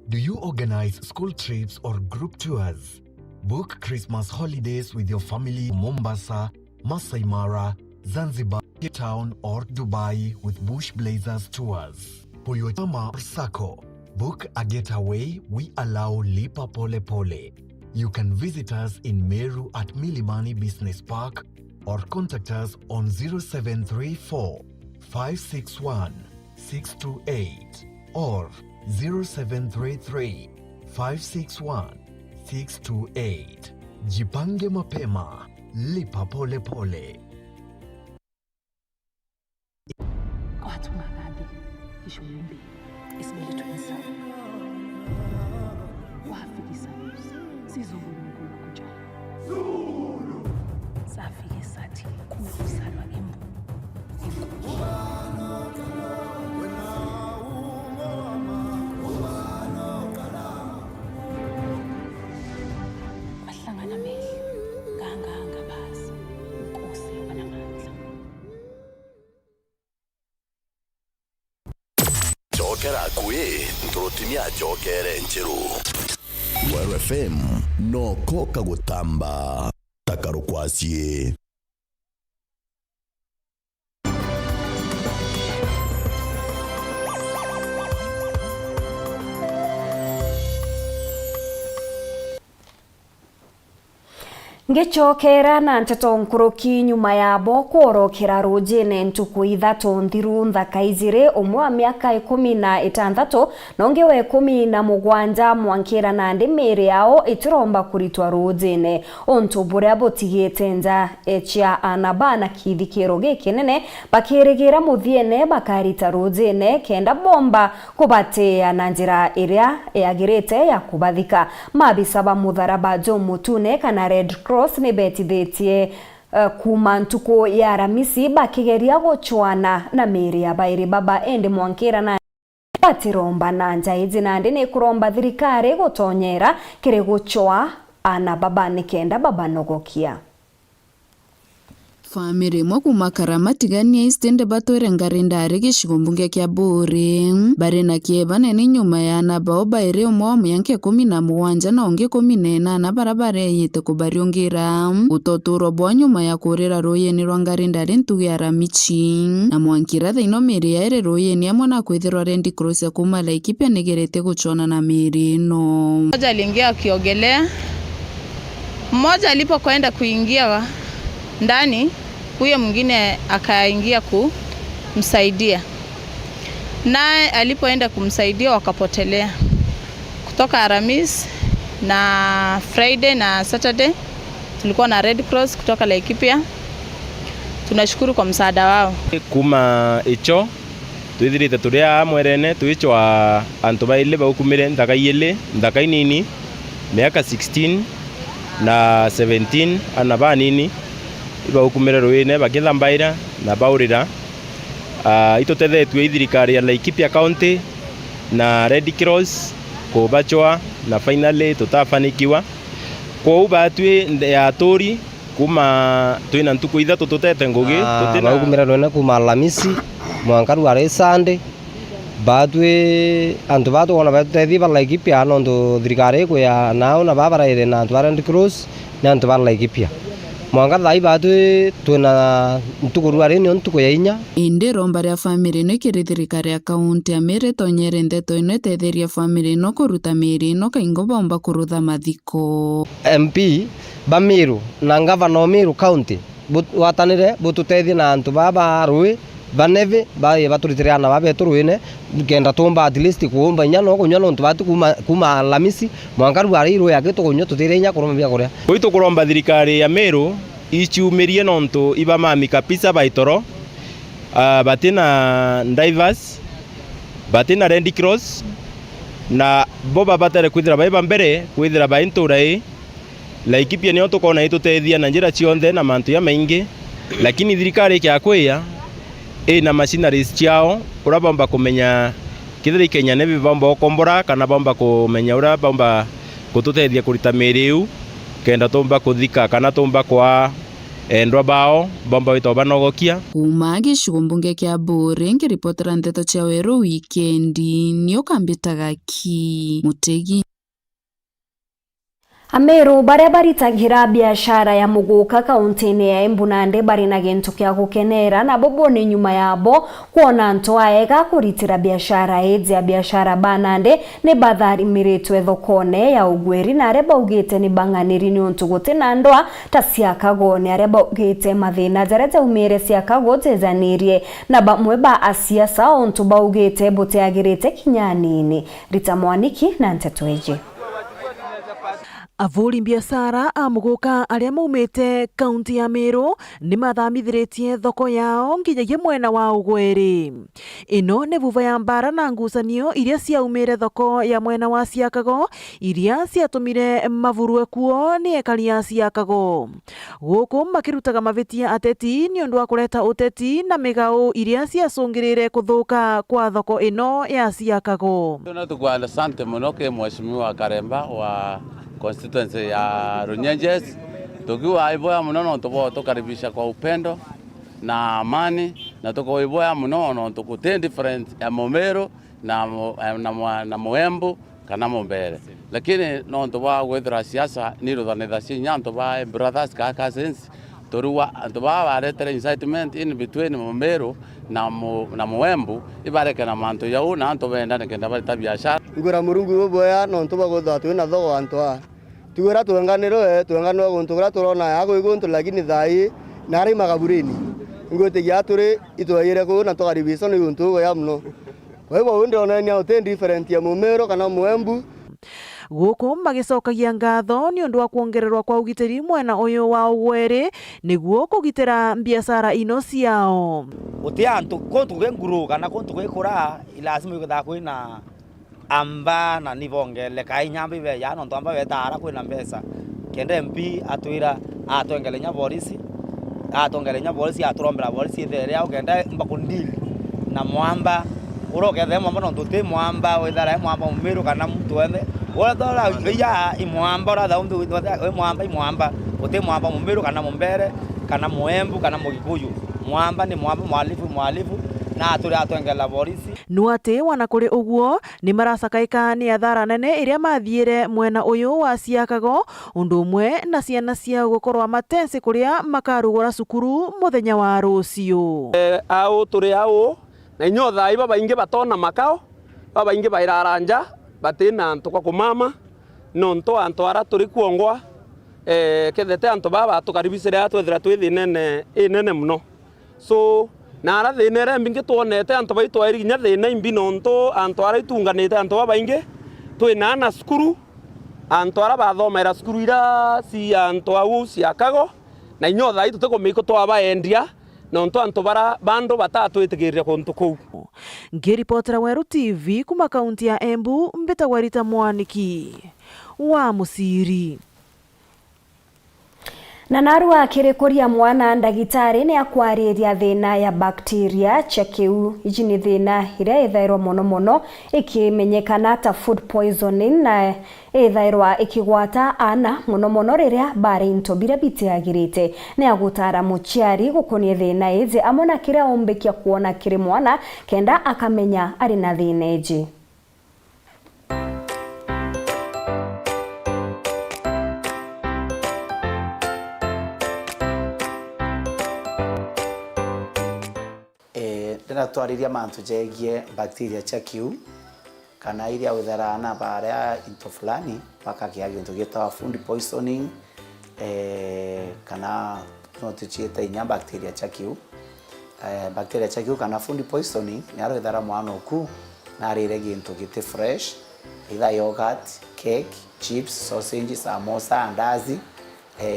Do you organize school trips or group tours? Book Christmas holidays with your family in Mombasa, Masai Mara, Zanzibar, Cape Town, or Dubai with Bush Blazers tours. For your chama or sacco, book a getaway. We allow Lipa Pole Pole. You can visit us in Meru at Milimani Business Park or contact us on 0734 561 628 or 0733 561 628. Jipange mapema, Lipa Pole Pole. Watu magabi kishulumbi isibili tunisa wafiki sanusi sizungulunkulu kujala Zulu safike sathi kusalwa embu bahlangana mehli nganganga basi inkosi yobanamandla Jokera kwe nturutimia jokere nchiru WRFM no koka gutamba takarukwasye ngechokera na nteto nkuruki nyuma yabo kworokera rujine ntuku ithatu nthiru nthakaizire umwe wa miaka 16 na ungi wa 17 mwankira na ndimiri yao itiromba kuritwa rujine onto buria botigite nja echia anabana kithikiro gikinene bakirigira muthiene bakarita rujine kenda bomba kubatea na njira iria yagirite ya kubathika mabisaba mutharaba jo mutune kana Red Cross ni betithĩtie kuma ntuku ya Aramisi bakigeria guchwana na mĩĩrĩ ya bairi baba endi mwankira na batiromba na njaizi nandi ni kuromba thirikari gutonyera kiri guchwa ana baba nikenda baba nogokia famiri mwa kuma Karamatigania istende batwere ngarindari gicigombunge kia Buri bari na kieba nene nyuma ya nabao baire umwe wa muyanke 17 na ungi 18 barabara yite kubariongira utoturo bwa nyuma ya kurira royeni rwa ngarindari ntugi ya Ramichi na mwankira thaino miri ya ere royeni amwe na kwithirwa Red Cross ya kuma Laikipia negerete guchona na miri no aliingia akiogelea Mmoja alipokwenda kuingia ndani, huyo mwingine akaingia kumsaidia. Naye alipoenda kumsaidia wakapotelea. Kutoka Alhamisi na Friday na Saturday tulikuwa na Red Cross kutoka Laikipia. Tunashukuru kwa msaada wao. Kuma icho twithirite turia mwerene twichwa antu baile baukumire ndaka inini miaka 16 na 17 ana banini ibaukumire ruine bakithambaira na baurira itotethetwe ithirikari ya Laikipia County na Red Cross kubachwa na finally tutafanikiwa kwa ubatwi ya tori kuma twina ntuku ithatu tutete ngugi tutina baukumire ruine kuma Alhamisi mwankaru wa Sunday batwe antu batu ona batethi ba Laikipia no ndo thirikari ko ya nao na babaraire na antu ba Red Cross na antu ba Laikipia mwanga thai batwe twina ntukuru ari ni ntuku ya inya inde romba ria family no kiri thirikari ya kaunti ya Meru tonyere ndeto ino tetheria family no kuruta miri no kaingo bomba kurutha mathiko MP ba Meru na governor Meru County watanire bututethi na antu baba rui baneve bae baturitirana babe turuine ngenda tumba at least kuomba inya no kunya no ntubatu kuma Alhamisi mwangaru ari iro yake tukunyo tutire inya kuroma bia kuria oito kuromba thirikari ya Meru ichiumirie nonto iba mami kabisa baitoro batina divers batina Red Cross na boba batare kwithira baiba mbere kwithira bainturai Laikipia ni otukona itutethia na njira cionthe na mantu ya maingi lakini thirikari ya kwia na machineries ciao ura bomba kumenya kithiri Kenya ne bomba kombora kana bomba kumenya ura bomba kututethia kurita miriu kenda tomba kuthika kana tomba kwa endwa bao bomba witoba nogokia kuma gicigo mbunge kia Mburi ngiripotera ndeto cia weru wikendi nio kambitaga ki Mutegi Ameru baria baritagira biashara ya muguka kaunti-ini ya Embu Nandi bari na gintu kia gukenera na bobo ni nyuma yabo kuona antu aega kuritira biashara ezi ya biashara banande ni bathari miritwe thokone ya ugweri na areba ugite ni banganiri ni untu gutina ndoa ta ciakago ni areba ugite mathina jarete umire ciakago tezanirie na bamwe ba asiasa untu ba ugite buteagirite kinyanini Rita Mwaniki na Ntetweje Avuri biashara a muguka aria maumite kaunti ya Meru ni mathamithiritie thoko yao nginyagia mwena wa ugweri. Ino ni vuva ya mbara na ngucanio iria ciaumire thoko ya mwena wa Ciakago iria ciatumire mavurwe kuo ni ekari ya Ciakago. Guku makirutaga mavitia ateti ni undu wa kureta uteti na migao iria ciacungirire kuthuka kwa thoko ino ya Ciakago. Tunatukuwa asante muno ke mheshimiwa Karemba wa constituency ya Runyenjes tukiwa iboya muno tukaribisha kwa upendo na amani na tuko iboya muno tukute different ya Momero na Moembu kana Mombere lakini no tuba gwethera siasa ni ruthanitha cinya tuba brothers kaka sense turuwa tuba baretere incitement in between Momero na Moembu ibareke na manto yau na tubenda kenda bari biashara ngura murungu boya no tuba gotha tu na thogo antwa tugura tuanganiro tuanganwa guntugura turona yago iguntu lakini thai nari magabureni ngote giaturi itwayire ko na tukaribisa ni guntu ya mno kwa hivyo ndio nani au different ya Momero kana Moembu guku magicokagia ngatho ni undu wa kuongererwa kwa ugitiri mwena uyu wa ugweri niguo kugitira biashara ino ciao utiantu kontu nguru kana kontu gwikura lazima igutha kwina amba na nivongele kai nyambi be ya no amba betara kwina mbesa kende MP atwira atwengelenya polisi aturombera polisi there ya ugenda mbakundili na mwamba urokethe mwamba no tuti mwamba withara mwamba Momero kana mtu wende wala ya imwamba ora thau mwamba uti mwamba Momero kana Mombere kana Moembu kana Mugikuyu mwamba ni mwamba mwalifu na atwengela polisi nuate wana kuri uguo ni maracakaika ni athara nene iria mathiire mwena uyu wa Ciakago undu umwe na ciana cia gukorwa matensi kuria makarugura cukuru muthenya wa rucio au turi au na inyotha iba baingi batona makao baingi bairaranja batina ntuka kumama no nto antwara turi kuongwa kethete anto baba tukaribicire atwethira twithinene inene muno so na ara thinere mbingi tuonete anto baitu eri nya thina imbi nonto anto ara itunganite anto babaingi twina na skuru anto ara bathomera skuru ira si anto au cia kago na inyotha itu tukumiko twabaendia nonto anto bara bando batatu itigirira kuntu kou. Ngiripotera Weru TV kuma kaunti ya Embu, mbitagwa Rita Mwaniki wa Musiri. Na narua kirikuria mwana ndagitari ni akwariria thina ya bacteria chekiu. Iji ni thina iria ithairwa mono ikimenyekana ta food poisoning na ithairwa ikigwata ana mono riria bari into bira bitiagirite. Ni agutara muciari gukonie thina izi amona kiria ombekia kuona kiri mwana kenda akamenya ari na thina iji. Twariria mantu jegie bacteria chekiu kana iria utherana baria into fulani bakagia gintu gitawa food poisoning kana no tuchieta inya bacteria chekiu kana food poisoning ni aruthara mwana oku na rire gintu gite fresh either yogurt, cake, chips, sausage, samosa, andazi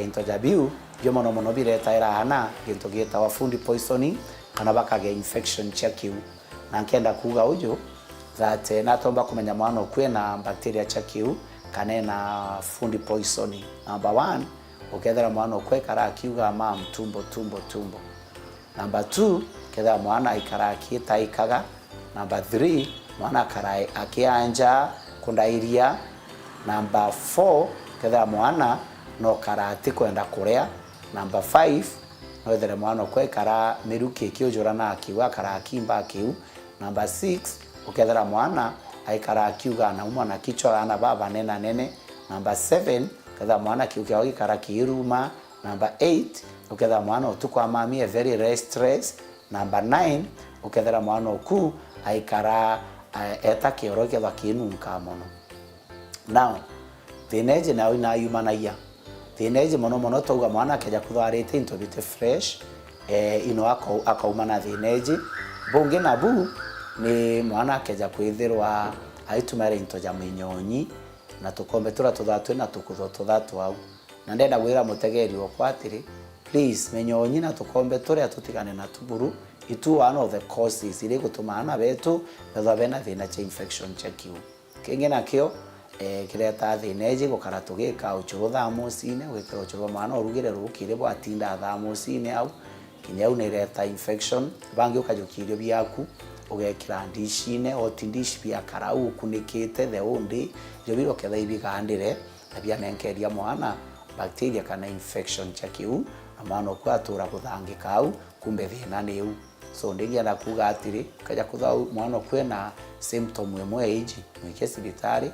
into jabiu yo mono bireta irahana gintu gitawa food poisoning kana bakage infection chekiu na nkenda kuga ujo that natomba kumenya mwana okwe na bacteria chekiu kana na food poisoning. Number 1 ukethera mwana okwe kara kiuga ma tumbo. Number 2 kethera mwana ikara kita ikaga. Number 3 mwana kara akianja kundairia. Number 4 kethera mwana no karati kwenda kurea. Number 5 no ethere mwana okwe kara miruki kiujura na akiwa kara akimba akiu. Number 6 ukethera mwana aikara akiuga na umwana kichwa ana baba nene. Number 7 ukethera mwana kiukia kara kiruma. Number 8 ukethera mwana utukwa mami very restless. Number 9 ukethera mwana oku aikara eta kioroke bakinunka mono. Now thineje na ina yumanaia thineje mono toga mwana keja kutharite into bit fresh ino akauma na thineje bonge na bu ni mwana keja kwithirwa aitumare into ja minyonyi na tukombe tura tuthatu na tukutho tuthatu au na ndenda gwira mutegeri okwatiri please minyonyi na tukombe turia tutigane na tuburu itu one of the causes ile gutumana betu bethana thina cha infection chekiu kingi nakio kireta thineje gukara tugika uchuro thamosine gwikira uchuro mwana orugire rukire bwa tinda thamosine au kinya unireta infection bangi ukajukirio biaku ugekira ndishine o tindishi bia karau kunikite the onde jo biro ketha ibigandire abia nenkeria mwana bacteria kana infection chekiu amano kwatura kuthangika au kumbe thina niu so ndingienda kuga atiri kaja kuthau mwana kwena symptom emwe iji mwike sibitari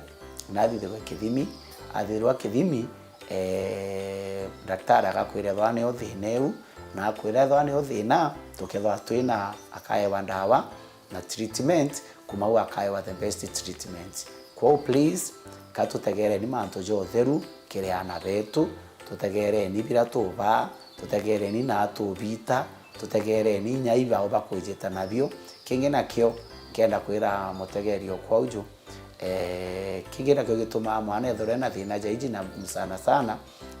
nathithwe kithimi athirwa kithimi daktari akakwira thwane othineu na akwira thwane othina tukethwa twina akaewa ndawa na treatment kuma akaewa the best treatment. Kwa please katutegere ni manto jo theru kireana betu tutegere ni bira tuba tutegere ni na tubita tutegere ni nyaiba oba kujeta nabyo kingi nakyo kenda kwira mutegeri okwa uju kigera kyo gituma mwana ethore na thina jaiji na sana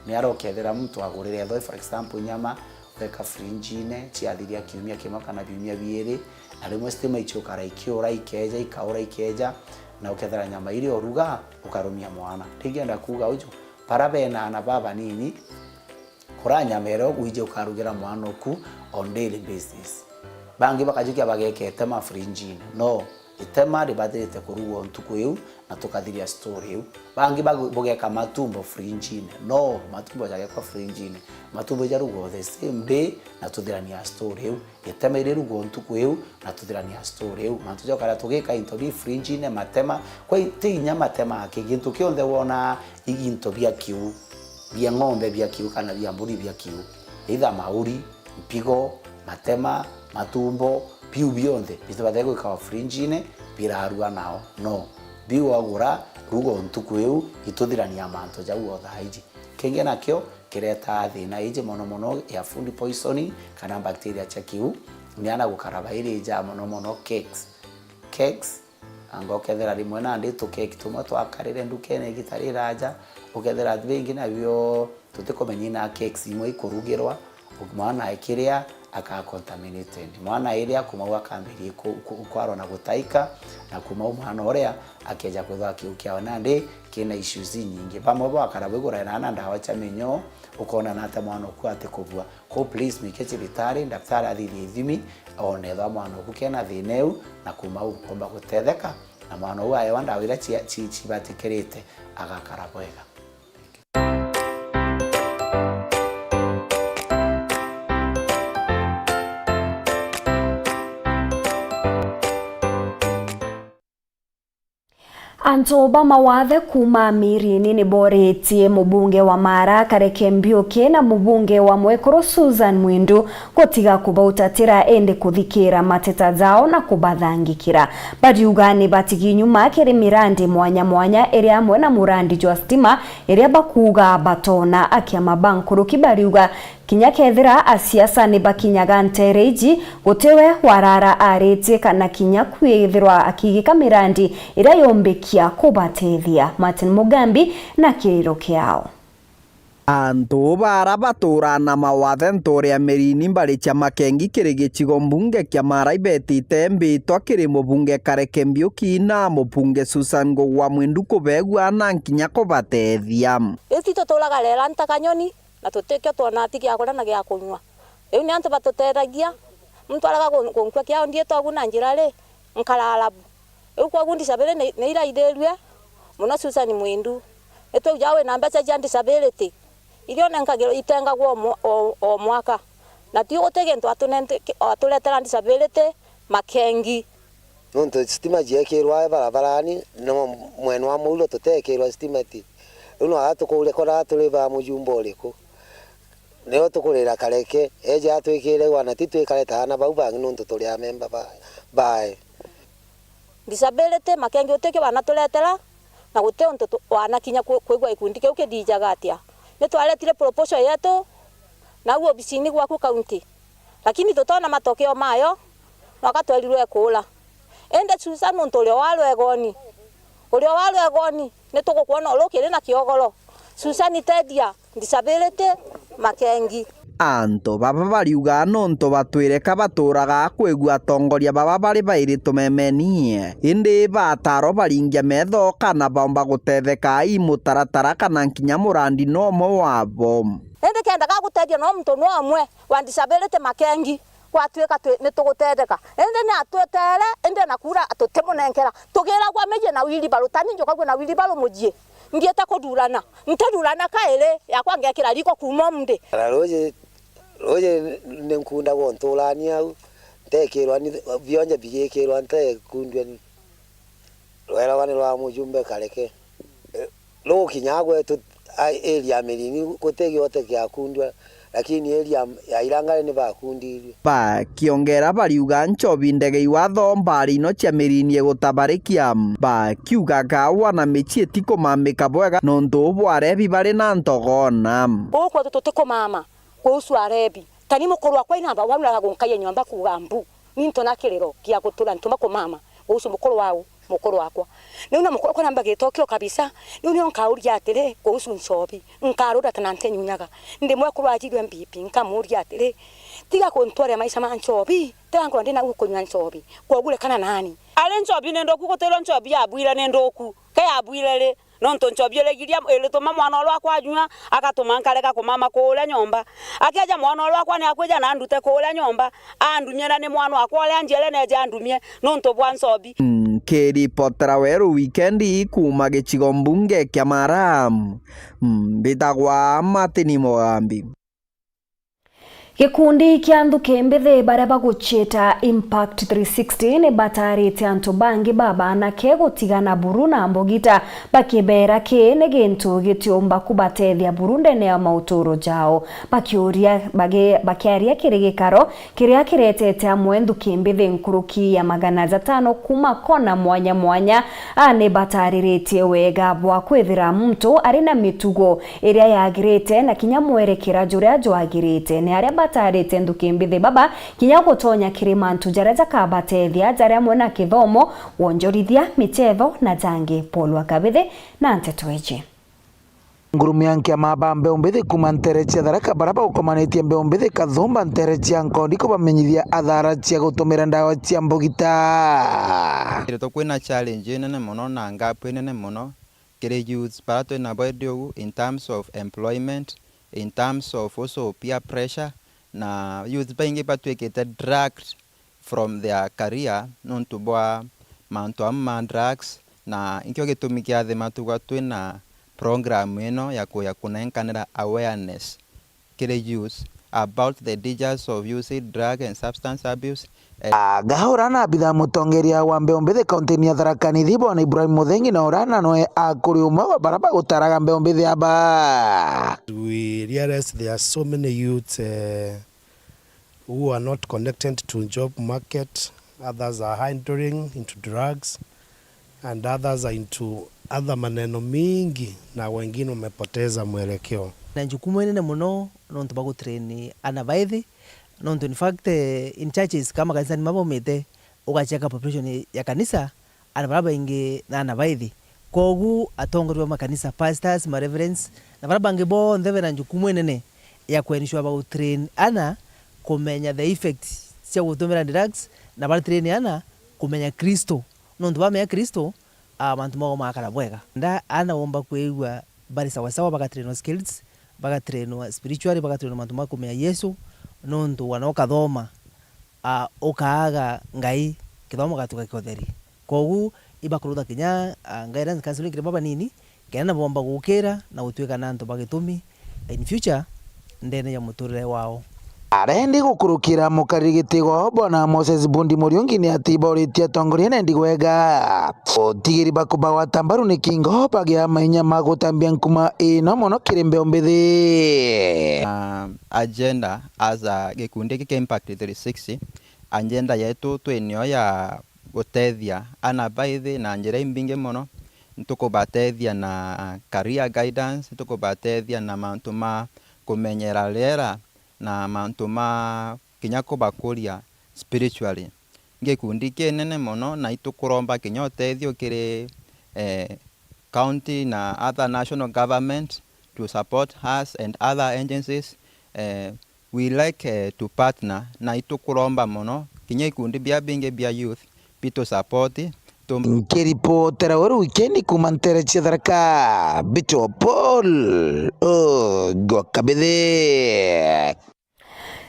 ni arokethera mtu agurire thoi for example nyama weka fringine chiathiria kiumia kimwe kana biumia biiri na rimwe stima ichukara ikiura ikeja ikaura ikeja na ukethera nyama ile oruga ukarumia mwana tigenda kuga uju parabena na baba nini kuranya mero uije ukarugira mwana oku on daily basis bangi bakajukia bagekete ma fringine no itema ribathite kurugo ntukuyu na tukathiria story yu bangi bogeka matumbo fringine no matumbo yagekwa fringine matumbo jarugo the same day na tuthirania story yu itema ire rugo ntukuyu na tuthirania story yu mantujo kara tugeka into bi fringine matema kwa tinya matema akigintu kionde wona iginto bia kiu bia ng'ombe bia kiu kana bia mburi bia kiu either mauri mpigo matema matumbo piu bionde bitabathego ikawa fringine birarua nao no biu agura rugo ntukuyu ituthirania manto jau othaiji Kingi nakio kireta thina ije mono ya food poisoning kana bacteria cha kiu niana gukaraba iri ja mono cakes ango kethera rimwe na ndi tu cake tuma twakarire ndukene gitari raja ukethera bingi na bio tutikomenyina cakes imwe ikurugirwa mwana ikiria aka contaminated mwana iria kuma akambiri kwaro na gutaika na kuma umwana oria akeja kwitha kiukia nandi kina issues nyingi bamwe bakarabigura na ndawa cha minyo ukona na ata mwana ku atekobwa ko please mikeche bitari daktari athiri ithimi one tha mwana ku kena thineu na kuma ukomba gutetheka na mwana uyu ayo ndawa ira chi batikirite agakarabwega. Antoba mawathe kuma Mirini ni boretie mubunge wa Mara Kareke Mbiuki na mubunge wa Mwekuru Susan Mwindu gutiga kubautatira ende kuthikira mateta zao na kubathangikira. Bariuga ni batigi nyuma kiri mirandi mwanya eri amwe na murandi jwa stima eri bakuga batona akiama bankuru kibariuga kinya kethira asiasa ni bakinyaga ntereji gutewe warara arete kana kinya kwithirwa akigika mirandi ira yombekia kubatethia. Martin Mugambi na kiriro kiao. Antu bara batura na mawathe ntoria Mirini mbari cha Makengi kiri gicigo mbunge kia Mara ibetite mbitwa kiri mubunge Kareke Mbiuki na mubunge Susan wa Mwindu kubegwa na nkinya kubatethia. Iti tutulaga lela ntakanyoni na tutekyo tuonati gya kora na gya kunywa. Riu ni antu batuteragia muntu araga kunkwa kiao ndie twagu na njira ri nkalalabu. Riu kwa gundi sabele ne ira idelwe muno Susan Mwindu. Eto jawe na mbeca ja disability. Irio nenkagiro itenga gwo o mwaka. Na ti utege ntu atuletera disability Makengi. Nonto stima jekirwa barabarani no mweno wa mulo tutekirwa stima ti. Uno atukule kora tuliba mujumbo liko. Neo tukulira Kareke eje atwikire wana titwikareta na bau bangi nonto tuli a member bye. Disability Makengi uteke wana tuletera na gute onto wana kinya kwigwa ikundi ke ukidijaga atia. Nitwaletire proposal yetu na uo bisini gwaku county. Lakini tutona matokeo mayo wakatwelirwe kula. Ende Susan muntu ule walwegoni. Ule walwegoni nitugukuona ulukire na kiogoro. Susan tedia disability Makengi. Anto baba bariuga nonto batwireka baturaga kwigua tongoria baba bari bairi tumemenie indi bataro baringia metho kana bomba gutetheka imutaratara kana nkinya murandi no mo wabo. Ende kenda ga gutedia no muntu no amwe wa disability Makengi kwatweka nitugutetheka ende ni atwetere ende nakura atutemunenkera tugira kwa meje na wili barutani njoka kwa na wili balo mujie ngieta kodurana ntadurana kaele yakwa ngekira liko kuma mde roje nenkunda wontolani au tekirwa ni bionje bigekirwa ntekundwa ni rwera wane rwa mujumbe Kareke lo kinyagwe tu area Mirini kutegi ote kya kundwa lakini area ya Irangare ni bakundirio ba kiongera bariuga nchobi ndege iwatho mbari no cia Mirini gutabarikia ba kiugaga wana michi etiko mamika bwega nonto bware bibare na ntogona boko tutiko mama kuhusu arebi tani mukuru akwa inamba wabula gonkaye nyamba kugambu ninto nakiriro kia gutula ntuma ko mama kuhusu mukuru wao mukuru wakwa niuna mukuru ko namba getokyo kabisa niuni onkauri atire kuhusu nsobi nkarura tanante nyunyaga ndimwe kurwajirwe mbipi nkamuri atire tiga kontware maisha manchobi tango ndina ukunywa nsobi kwogule kana nani ale nsobi nendo kugotelo nsobi abwira nendo ku kaya abwirele nonto nchobiele giria elituma mwana olwakwa anywa akatuma nkaleka kumama kula nyomba akiaja mwana olwakwa ni akweja na ndute kula nyomba andunyera ni mwana wakwa ole anjele neje andumie nonto bwansobi keri potraweru weekendi kuma gicigo mbunge kia Mara bitagwa Martin Mugambi. Gikundi kia nthuki mbithi baria baguchita Impact 360 ni batarite antu bangi baba na ke gutigana buru na mbogita bakibera ke ni gintu gitiumba kubatethia burundene ya mauturo jao bakiuria bakiaria kirigikaro kiria kiretete amwe nthuki mbithi nkuruki ya 500 kuma kona mwanya mwanya ane batariritie wega bwa kwithira muntu ari na mitugo iria yagirite na kinya mwerekera juria jwagirite ni aria batarite nthuki mbithi baba kinya gutonya kirimantu jareja kabatethia jaria mwena kithomo wonjorithia michezo na jangi polwa kabithi na ntetweje Ngurumi yanke amaba mbeombithi kuma nterechia tharaka baraba ukomanetie mbeombithi kathumba nterechia nkondiko bamenyithia athara cia gutumira ndawa cia mbogita. Ito kwina challenge nene muno na gap nene muno kire youth parato na bodio in terms of employment, in terms of also peer pressure na youth baingi batwekete dragged from their career non to boa manto amma drugs na inkyo gitumikia the matuga twina program eno ya kunenkanira awareness kire youth about the dangers of using drug and substance abuse. Gahora na bitha mutongeria wa mbeombithi kaunti ya Tharaka Nithi bwana Ibrahim Muthengi na orana noe akuri umwe wa baraba gutaraga mbeombithi aba. We realize there are so many youths who are not connected to job market, others are hindering into drugs and others are into other maneno mingi na wengine wamepoteza mwelekeo. Na jukumu nene muno nonto bago train anavaithi nonto in fact in churches kama kanisa ni mambo mete ukacheka population ya kanisa anabaraba inge na anavaithi kogu atongorwa makanisa pastors ma reverends na baraba ngebo ndeve na jukumu nene ya kuenishwa bago train ana kumenya the effects cia gutumira drugs na bali train ana kumenya Kristo nonto bamenya Kristo abantu mao makara bwega nda anaomba kuigwa bali sawa sawa bagatrain skills bagatrain spiritually bagatrain mantu makumenya Yesu nonto wanoka thoma ukaaga ngai kithomo gatuka kiotheri kogu ibakuruda kinya guidance counseling kire baba nini kana bomba gukira na gutwika nanto bagitumi in future ndene ya muturire wao. Arendi gukurukira mukarigiti gwa bwana Moses Bundi Muriungi ni atiboritie tongoria nendi gwega otigiri bakuba wa tambaru ni kingo bagia mainya magutambia nkuma ino mono kirimbe ombithi. Agenda as a gikundi ki Impact 360 agenda yetu twenio ya gutethia ana baithi na njira imbinge mono ntukubatethia na career guidance ntukubatethia na mantu ma kumenyera lera na mantu ma kinya kubakuria spiritually ngikundi kinene muno na itukuromba kinya utethio kiri county na other national government to support us and other agencies. We like to partner na itukuromba muno kinya ikundi bia binge bia youth pito support Nkiripotera wari weekend kumanterechia Tharaka Bicho Paul Gwakabithi.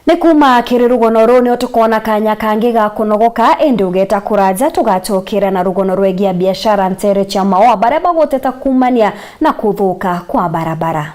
Nikuma kiri rugono runi otukona kanya kangi ga kunogoka indi ugeta kuraja tugachokera na rugono rwegia biashara nterechia mao baria bagoteta kumania na kuthuka kwa barabara.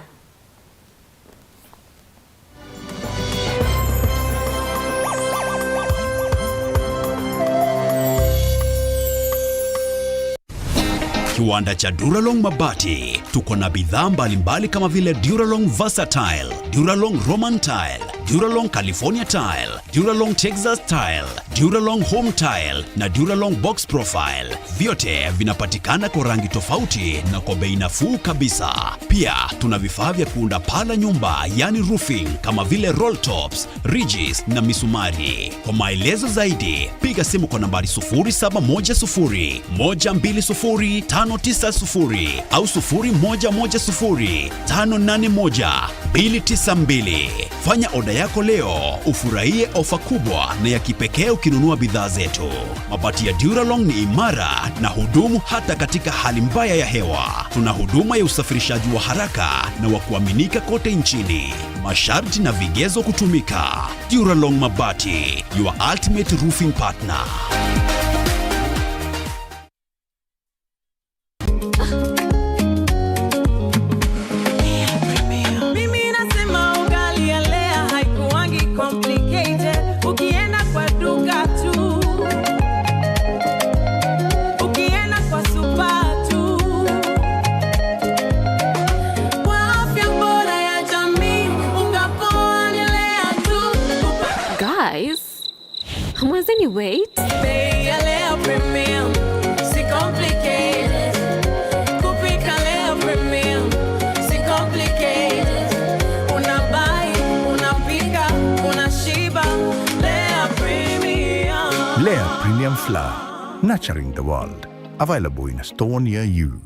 Kiwanda cha Duralong Mabati tuko na bidhaa mbalimbali kama vile Duralong Versatile, Duralong Roman Tile, Duralong California Tile, Duralong Texas Tile, Duralong Home Tile na Duralong Box Profile. Vyote vinapatikana kwa rangi tofauti na kwa bei nafuu kabisa. Pia tuna vifaa vya kuunda pala nyumba yani roofing kama vile roll tops, ridges na misumari. Kwa maelezo zaidi piga simu kwa nambari 0710 120 590 au 0110 581 292. Fanya oda yako leo ufurahie ofa kubwa na ya kipekee ukinunua bidhaa zetu. Mabati ya Duralong ni imara na hudumu hata katika hali mbaya ya hewa. Tuna huduma ya usafirishaji wa haraka na wa kuaminika kote nchini. Masharti na vigezo kutumika. Duralong Mabati, your ultimate roofing partner. Mimi nasema ugali ya lea haikuwangi kwa doesn't wait. Pay a Lea Premium, si complicated. Kupika Lea Premium, si complicated. Unabai, unapika, unashiba. Lea Premium. Lea Premium Flour, nurturing the world. Available in a store near you.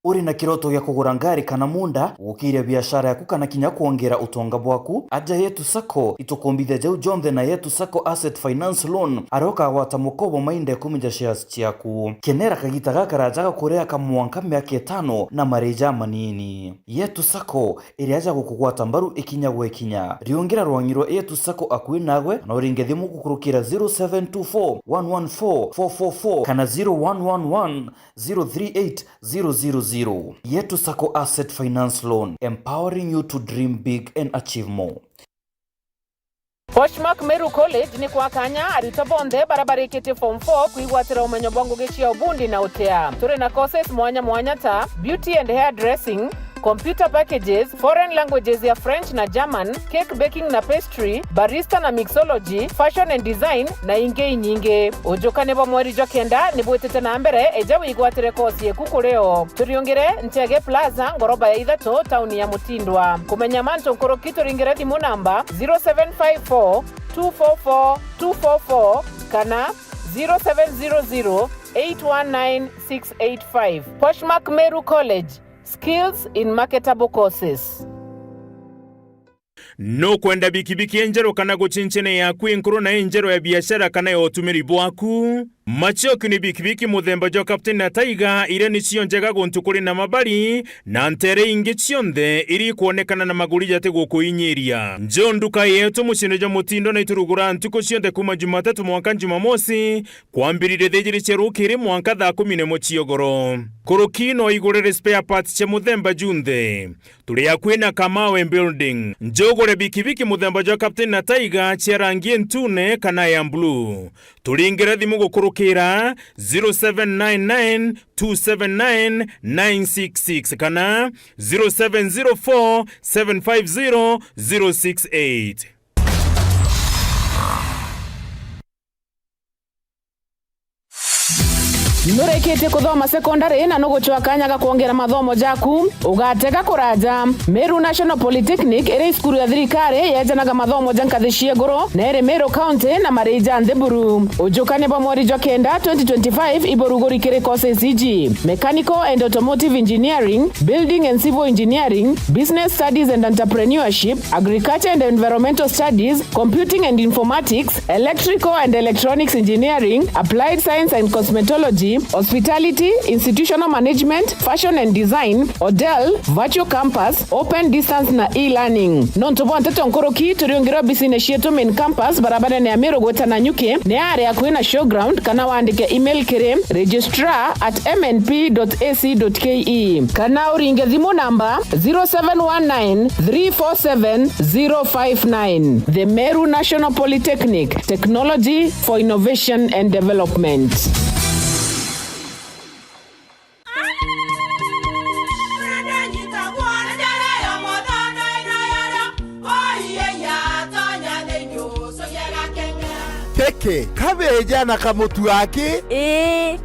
Uri na kiroto gya kugura ngari kana munda ukiria biashara yaku kana kinya kuongera utonga bwaku aja Yetu Sacco itukombithia jau jonthe na Yetu Sacco Asset Finance Loan aroka gwata mukobo mainde kuminja shares ciaku kenera kagita gakarajaga kurea kamwanka miaka 5 na mareja manini. Yetu Sacco iri aja gukugwata mbaru ikinya gwekinya riongera rwangiro Yetu Sacco akui nagwe na uringe thimu gukurukira 0724 114 444 kana 0111 038 000. Yetu Sacco Asset Finance Loan, empowering you to dream big and achieve more. Poshmark Meru College ni kwa kanya arito bonde barabara ikete form 4 kuigwatira umenyo bwangu gechia ubundi na utea. Turi na courses mwanya ta beauty and hair dressing, computer packages, foreign languages ya French na German, cake baking na pastry, barista na mixology, fashion and design na inge nyinge. Ujokane bo mweri jokenda ni bwetete na mbere eja wigwatire course ye kukureo. Turiongere Ntege Plaza ngoroba ya Idhato town ya Mutindwa. Kumenya manto nkorokito ringere thimu namba 0754 244 244 kana 0700 819 685. Poshmark Meru College, skills in marketable courses. No kwenda bikibiki enjero kana guchinchene ya kwinkuru na enjero ya biashara kana ya otumiri bwaku. Machoki ni bikibiki muthemba jo Captain na Taiga ire ni cionjega guntukuri na mabari na ntere ingi cionthe iri kuonekana na maguri jate gukuinyiria. Njo nduka yetu mucine jo Mutindo na iturugura ntuko cionthe kuma Jumatatu mwanka Jumamosi kwambirire thejiri cherukiri mwanka 10 mochiogoro. Kurukino igurere spare parts che muthemba junthe. Turi akwina Kamawe building. Njogore bikibiki muthemba jo Captain na Taiga cherangie ntune kana ya blue. Turingere thimu gukurukira 0799 279 966 kana 0704 750 068. Nurekete kuthoma secondary na nuguchwa kanyaga kuongera mathomo jaku ugatega kuraja Meru National Polytechnic ere skuru ya thirikari yejanaga mathomo jankathishie goro na ere Meru County na Marija Ntheburu ujukane pa mweri jwa kenda 2025 iborugori kere courses iji mechanical and automotive engineering, building and civil engineering, business studies and entrepreneurship, agriculture and environmental studies, computing and informatics, electrical and electronics engineering, applied science and cosmetology, hospitality, institutional management, fashion and design, Odell, virtual campus, open distance na e-learning. Nontobo nteto nkoroki turiongera business yetu main campus barabara ne Amero gweta na nyuke ne area kuina showground kana waandike email kere registrar@mnp.ac.ke kana uringe thimu namba 0719 347 059. The Meru National Polytechnic, technology for innovation and development. Peke kabeja na kamutu yake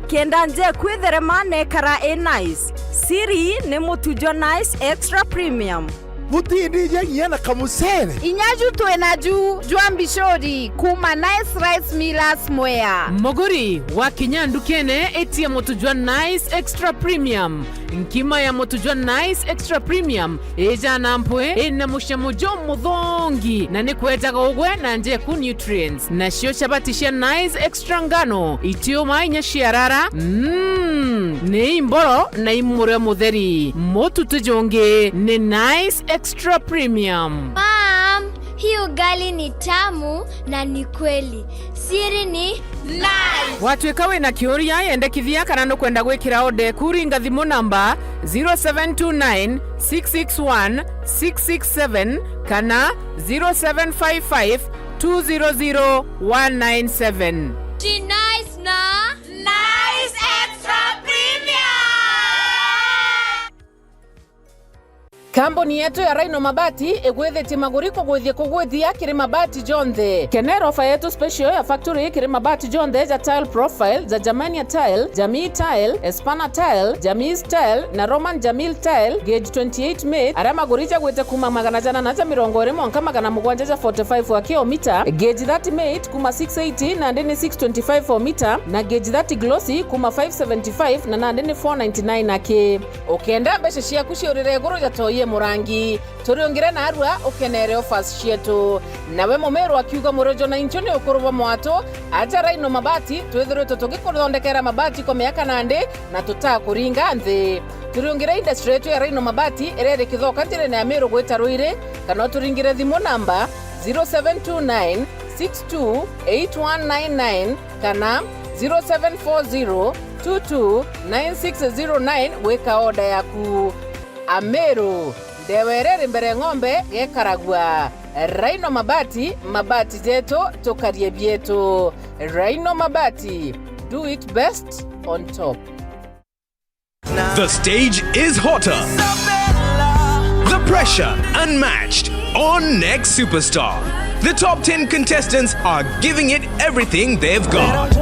kenda nje kwitherema nekara nice siri ni mutujo nice extra premium mutindi je na kamusere inyaju twenaju jwambishori kuma nice rice millers mwea moguri wa kinyandu kene etia mutujwa nice extra premium nkima ya mutujwa nice extra premium eja nampwe ena mushamujo muthongi na nikwetaga ugwe na nje ku nutrients na shio chabatisha nice extra ngano itio mainya shiarara ne imboro na imure mutheri mututujonge ne nice extra premium. Mom, hii ugali ni tamu na ni kweli. Siri ni nice. Watwekawe na kioria yendekithia kana no kwenda gwikira ode kuringa thimu namba 0729 661 667 kana 0755 200 197. Ti nice na nice extra premium. Kambuni yetu ya Rhino Mabati egwethetie maguriko gwithie kugwithia kiri mabati jonthe. Kenero ofa yetu special ya factory kiri mabati jonthe ja tile profile, za Germania tile, Jamii tile, Espana tile, Jamii tile na Roman Jamil tile gauge 28 made. Ara magurija gwete kuma magana jana na mirongo ire monka magana mugwanja ja 45 wa kilomita. Gauge 30 made kuma 680 na ndeni 625 for meter na gauge 30 glossy kuma 575 na ndeni 499 nake. Okenda beshe cia kuciurire guru ja toye murangi turiongire na arua ukenere offers cietu nawe mumeru akiuga murojo na inchoni ukuruva mwato aja Rhino Mabati twethire tugikuthondekera mabati kwa miaka nande na tutakuringa nthi. Turiongire industry yetu ya Rhino Mabati irere kithoka njire na Meru gwita Ruire kana turingire thimu namba 0729 628199 kana 0740 229609 weka oda yaku. Ameru ndewerere mbere ng'ombe gekaragwa. Rhino Mabati, mabati jetu tukarie bietu. Rhino Mabati, do it best on top. The stage is hotter. The pressure unmatched on Next Superstar. The top 10 contestants are giving it everything they've got.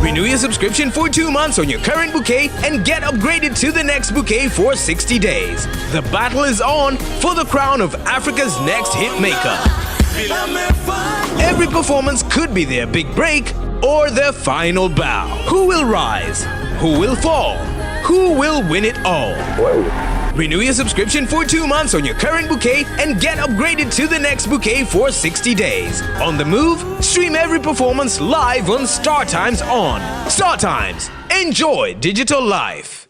Renew your subscription for 2 months on your current bouquet and get upgraded to the next bouquet for 60 days. The battle is on for the crown of Africa's next hit maker. Every performance could be their big break or their final bow. Who will rise? Who will fall? Who will win it all? Renew your subscription for 2 months on your current bouquet and get upgraded to the next bouquet for 60 days. On the move, stream every performance live on Star Times on. Star Times. Enjoy digital life.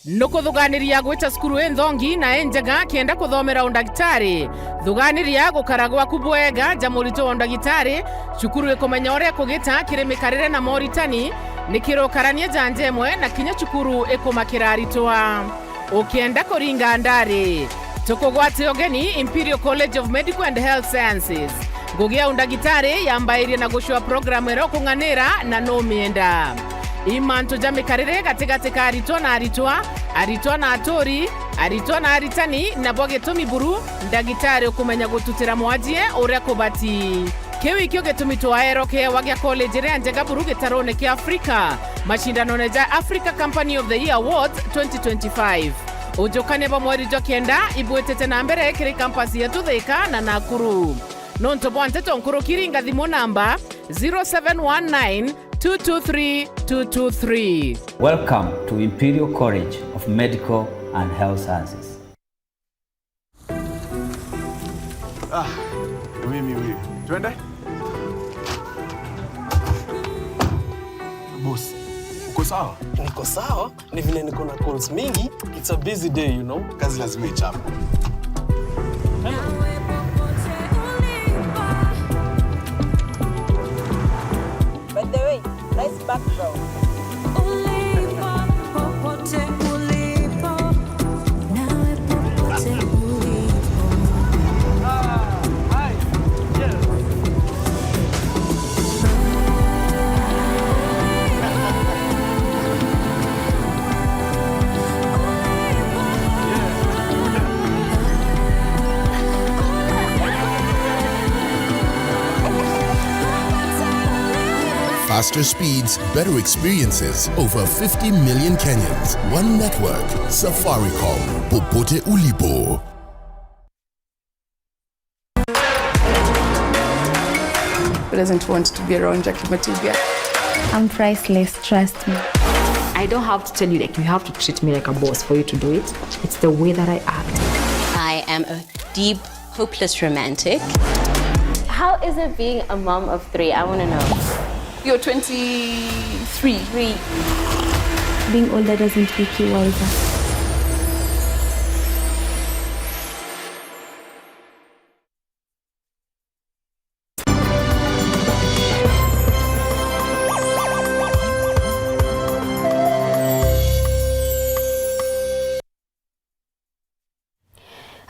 Nuko thuganiria gwita skuru enthongi na enjega kienda kuthomera undagitari. Thuganiria gukaragwa kubwega jamurito undagitari. Cukuru ikumenya uria kugita kirimikarire na moritani. Nikirokarania janjemwe na kinya cukuru ikumakiraritwa. Ukienda kuringa ndari. Tukugwati ogeni Imperial College of Medical and Health Sciences. Ngugia undagitari yambairie na gushwa programu ero kunganira na no mienda. Imanto jamikarire gatigati ka aritwa na atori, aritwa na aritani na bogetumi buru ndagitari ukumenya gututira mwajie uria kubati. Kiwi kyo getumi twaero ke wagya college ria njega buru gitarone ke Afrika. Mashindano neja Africa Company of the Year Awards 2025. Ujokane ba mweri jokenda ibwetete na mbere kiri campus yetu Thika na Nakuru. Nonto bwante tonkuru kiringa thimo namba 0719 223-223. Welcome to Imperial College of Medical and Health Sciences. Mimi twende. Boss, uko sawa? Niko sawa, ni vile niko na calls mingi. It's a busy day, you know. Kazi lazima ichape. By the way, nice background. Faster speeds, better experiences. Over 50 million Kenyans. One network. Safaricom. Popote ulipo. Who doesn't want to be around Jackie Matibia? I'm priceless, trust me. I don't have to tell you, like, you have to treat me like a boss for you to do it. It's the way that I act. I am a deep, hopeless romantic. How is it being a mom of 3? I want to know. You're 23. Being older doesn't make you wiser.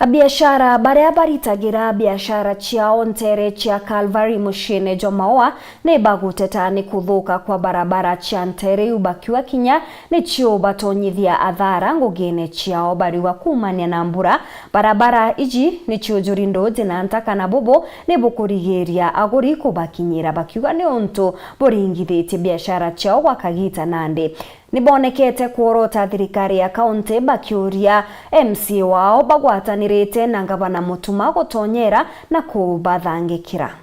biashara baria baritagira biashara ciao ntere cia Calvary mushine Jomaoa ne baguteta ni kuthuka kwa barabara cia ntere ubakiwa kinya ni cio batonyithia athara ngugine ciao bariwa kumania na mbura barabara iji ni cio jurindo na ntaka na bobo ni bukurigiria aguri kubakinyira bakiwa ni untu buringithite biashara ciao wakagita nande nibonekete kuorota thirikari ya kaunti bakiuria MC wao bagwatanirite na ngabana mutuma gutonyera na kubathangikira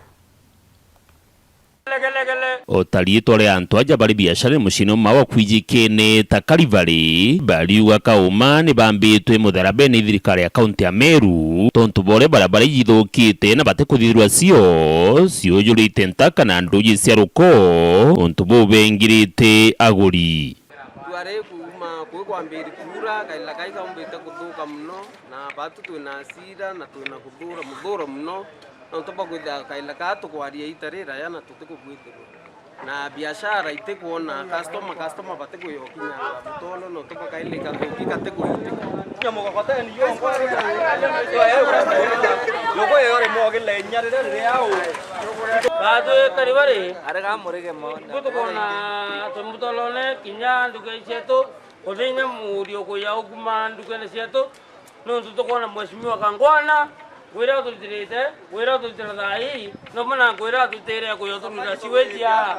otariitwa ria antu aja bari biashara mucino mawa kwijikene ta Calvary bariuga kauma ni bambitwe mutharabe ni thirikari ya kaunti ya Meru tontu bore barabara yithukite na bate kuthirwa cio jurite ntaka na nduji cia ruko ontu bubengirite aguri tware kuma kwambiri kura kaila kaika umbita kuthuka muno na batu twina asira na twina muthuro muno no topa kwitha kaila katu kwaria itarira yana tutikugwitirwo na biashara itikuona customer batikuyokinya mutolo no topa kaile kathukika tikuyitika nyamuga kwateni yongo yogo yore mogile nyarire yao bado karibari arega murige mo kutukona tumutolone kinya nduke cheto odenya murio ko ya ukuma nduke ne cheto no tutukona mheshimiwa Kangwana wira tutira dai no mana wira tutere ko yoturira siwejia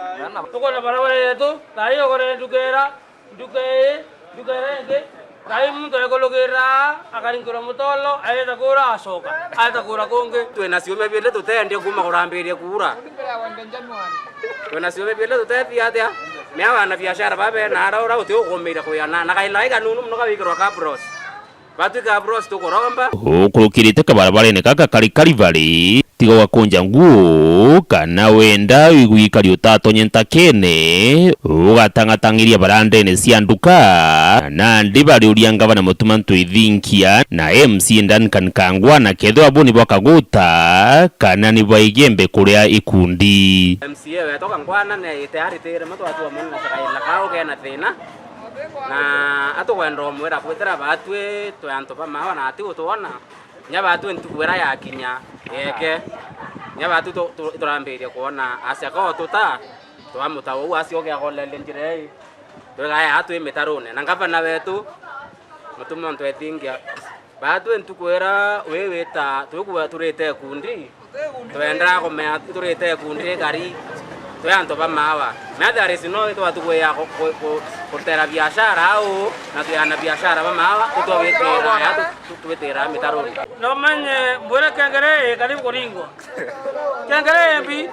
tukona barabara yetu dai ogore ndukera nge dai muntu ekologera akarinkura mutolo aenda kura asoka aenda kura konge twena siome bile tutende kuma kurambirie kura twena siome bile tutete atia mewa na biashara babe na ara utio komira kuyana na kailaiga nunu mnoka bikiro kabros batu kabros tukoromba ukurukirite kabarabara kaka kari Calvary tiga wakonja nguo kana wenda igwikari utatonye ntakene ugatangatangiria barandene cia nduka na ndibari uria ngabana mutuma ntwithinkia na MC Duncan Kangwana ketho abuni bakaguta kana ni baigembe kuria ikundi MCA weto Kangwana ne tayari tere matu atu amuna sakaila kao kena thina na atugwenda mwera kwetera batwe twanto pa mawa na ati utona nya batu ntukwera ya kinya eke nya batu turambirie kuona asako tuta twamuta wo asioge agolele njire twegaya atu imitarune na ngabana wetu mutuma ntwethingia batu ntukwera weweta tukuwa turete kundi twenda komea turete kundi gari twanto pa mawa madhari sino twatuwe ya kutera biashara au na tuyana biashara pa mawa tutowetera ya tuwetera mitaroni no manye bora kangere karibu koringo kangere mbi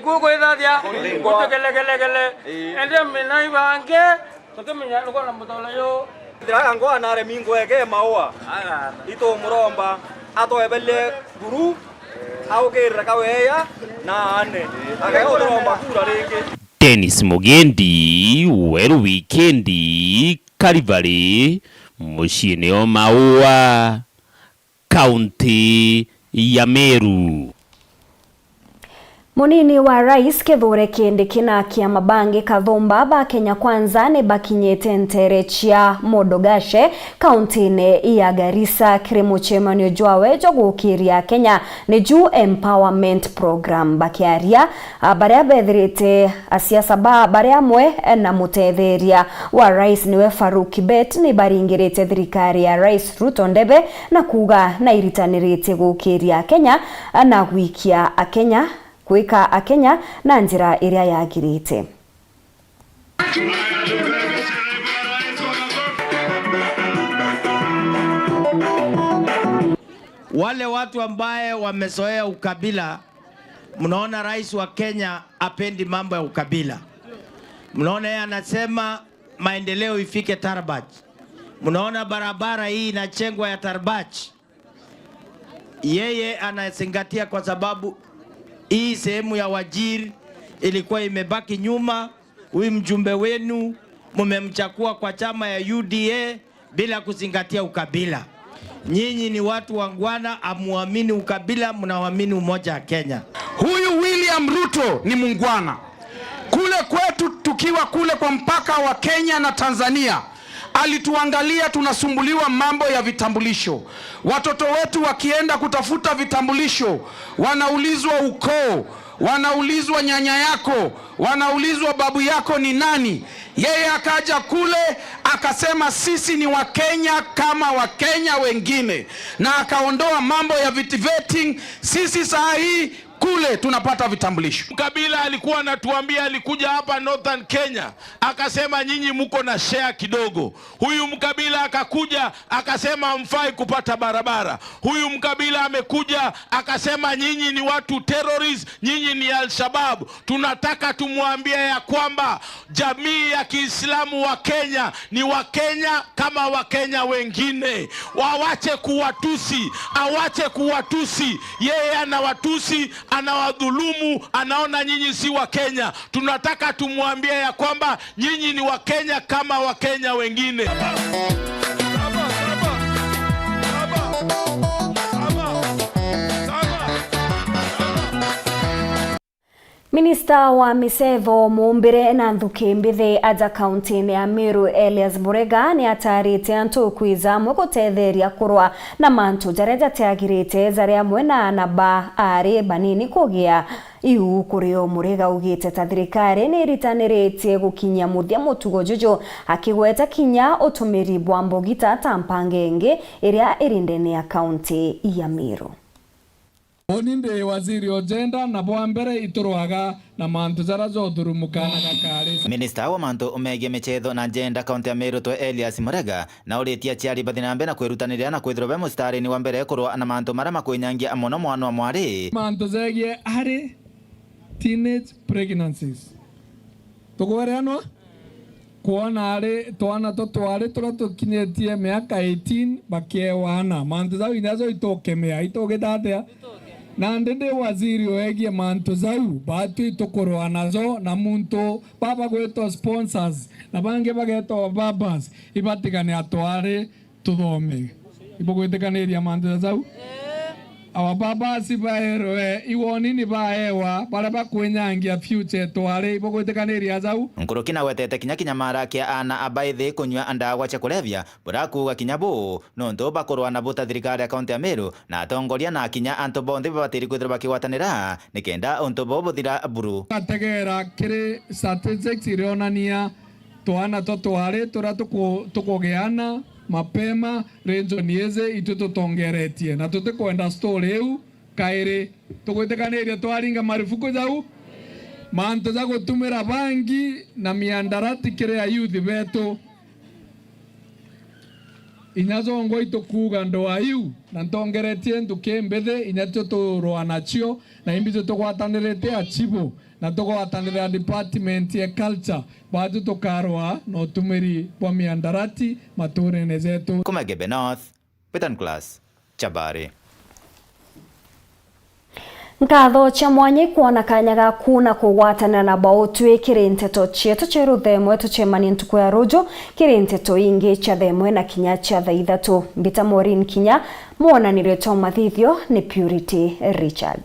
kuko idadia kuto kele ende minai bange tutemenya luko na mutolo yo dira ngo anare mingo ege mawa ito muromba ato ebele guru au kera kaweya na ane akayoromba kura renge Dennis Mugendi weru wikendi Calvary mushine o Maua kaunti ya Meru. Munini wa rais Kithure Kindiki na Kiama Bangi Kathumba ba Kenya Kwanza ne bakinyete ntere cia Modogashe kaunti-ini ya Garissa kirimo chemanio jwawe jogukiria Kenya ne juu empowerment program bakiaria baria bethirite asiasa baria mwe na mutetheria wa rais niwe Faruk Kibet ni baringirite thirikari ya rais Ruto Ndebe na kuga na iritanirite gukiria Kenya na gwikia Akenya kuika Akenya na njira iria yagirite. Wale watu ambaye wamezoea ukabila, mnaona rais wa Kenya apendi mambo ya ukabila. Mnaona yeye anasema maendeleo ifike Tarbach. Mnaona barabara hii inachengwa ya Tarbach. Yeye anazingatia kwa sababu hii sehemu ya Wajir ilikuwa imebaki nyuma. Huyu mjumbe wenu mumemchakua kwa chama ya UDA bila kuzingatia ukabila. Nyinyi ni watu wangwana, amuamini ukabila, mnaamini umoja wa Kenya. Huyu William Ruto ni mungwana. Kule kwetu tukiwa kule kwa mpaka wa Kenya na Tanzania, alituangalia tunasumbuliwa mambo ya vitambulisho. Watoto wetu wakienda kutafuta vitambulisho, wanaulizwa ukoo, wanaulizwa nyanya yako, wanaulizwa babu yako ni nani. Yeye akaja kule akasema sisi ni Wakenya kama Wakenya wengine, na akaondoa mambo ya vetting. Sisi saa hii kule tunapata vitambulisho. Mkabila alikuwa anatuambia, alikuja hapa Northern Kenya akasema nyinyi mko na share kidogo. Huyu Mkabila akakuja akasema hamfai kupata barabara. Huyu Mkabila amekuja akasema nyinyi ni watu terrorist, nyinyi ni Al-Shabaab. Tunataka tumwambie ya kwamba jamii ya Kiislamu wa Kenya ni Wakenya kama Wakenya wengine. Wawache kuwatusi, awache kuwatusi. Yeye anawatusi, anawadhulumu, anaona nyinyi si wa Kenya. Tunataka tumwambie ya kwamba nyinyi ni Wakenya kama Wakenya wengine. Minista wa Misevo Mumbire na Nthuki Mbithi aja kaunti ya Meru Elias Murega ni atarite antu kwiza mwe gutetheria kurwa na mantu jareja tiagirite zaria mwena na ba ari banini kugia iu kurio Murega ugite ta thirikari ni ritaniritie gukinya muthia mutugo juju akigweta kinya utumiri bwa mbogita tampangenge iria irindene ya kaunti ya Meru. Oninde waziri ojenda na bwambere iturwaga na mantu zarazo durumukana gakari. Minista wa mantu umege mechetho na agenda kaunti ya Meru to Elias Murega na uretia ciari bathinambe na kwirutanira na kwithirwa mustari ni wa mbere kurwa na mantu marama kwinyangia muno mwana wa mwari. Mantu zegie ari teenage pregnancies. Tugoreanwa kuona ari twana totwari turatukinyetie miaka 18 bakiewana mantu zao inazo itokemea itogedatea na ndende waziri oegie mantu zau batu itokorwa nazo na muntu baba gweto sponsors na bange bageto babas ibatikane atware tuthome ibogwetekaniria mantu zau awa babasi baeroe iwoni ni baewa baraba kwenyangia future tware ibogwetekaniria zau nkurukina wetete kinya mara kia ana abaithi kunywa andagwa cha kulevya burakuga kinyabo nonto bakorwa na buta thirikari ya kaunti ya Meru na atongoria na kinya antu bonthe babatiri kwithirwa bakiwatanira nikenda untu bobuthira buru ategera kiri statistics irionania twana tware tukugeana mapema renzo nieze itututongeretie na tutikwenda story eu kaire tugwitekaniria twaringa marufuku zau mantu za gutumira bangi na miandarati kire ya youth beto inazongo itukuga ndoa iu na ntongeretie Nthuki Mbithi inyato turwa nacio na imbizo tugwatanirite achibo na tugwatanira department ya culture bado tukarwa no tumiri bwa miandarati maturene zetu Kumagebe North Petan Class Chabari. Nkatho cha mwanya kuona kanya gaku na kugwatanira na bautwe kiri nteto chietu cheru themwe tuchemani ntuku ya rojo kiri nteto ingi cha themwe na kinya cha thaithatu mbita Maureen Kinya muonanire to mathithio ni Purity Richard.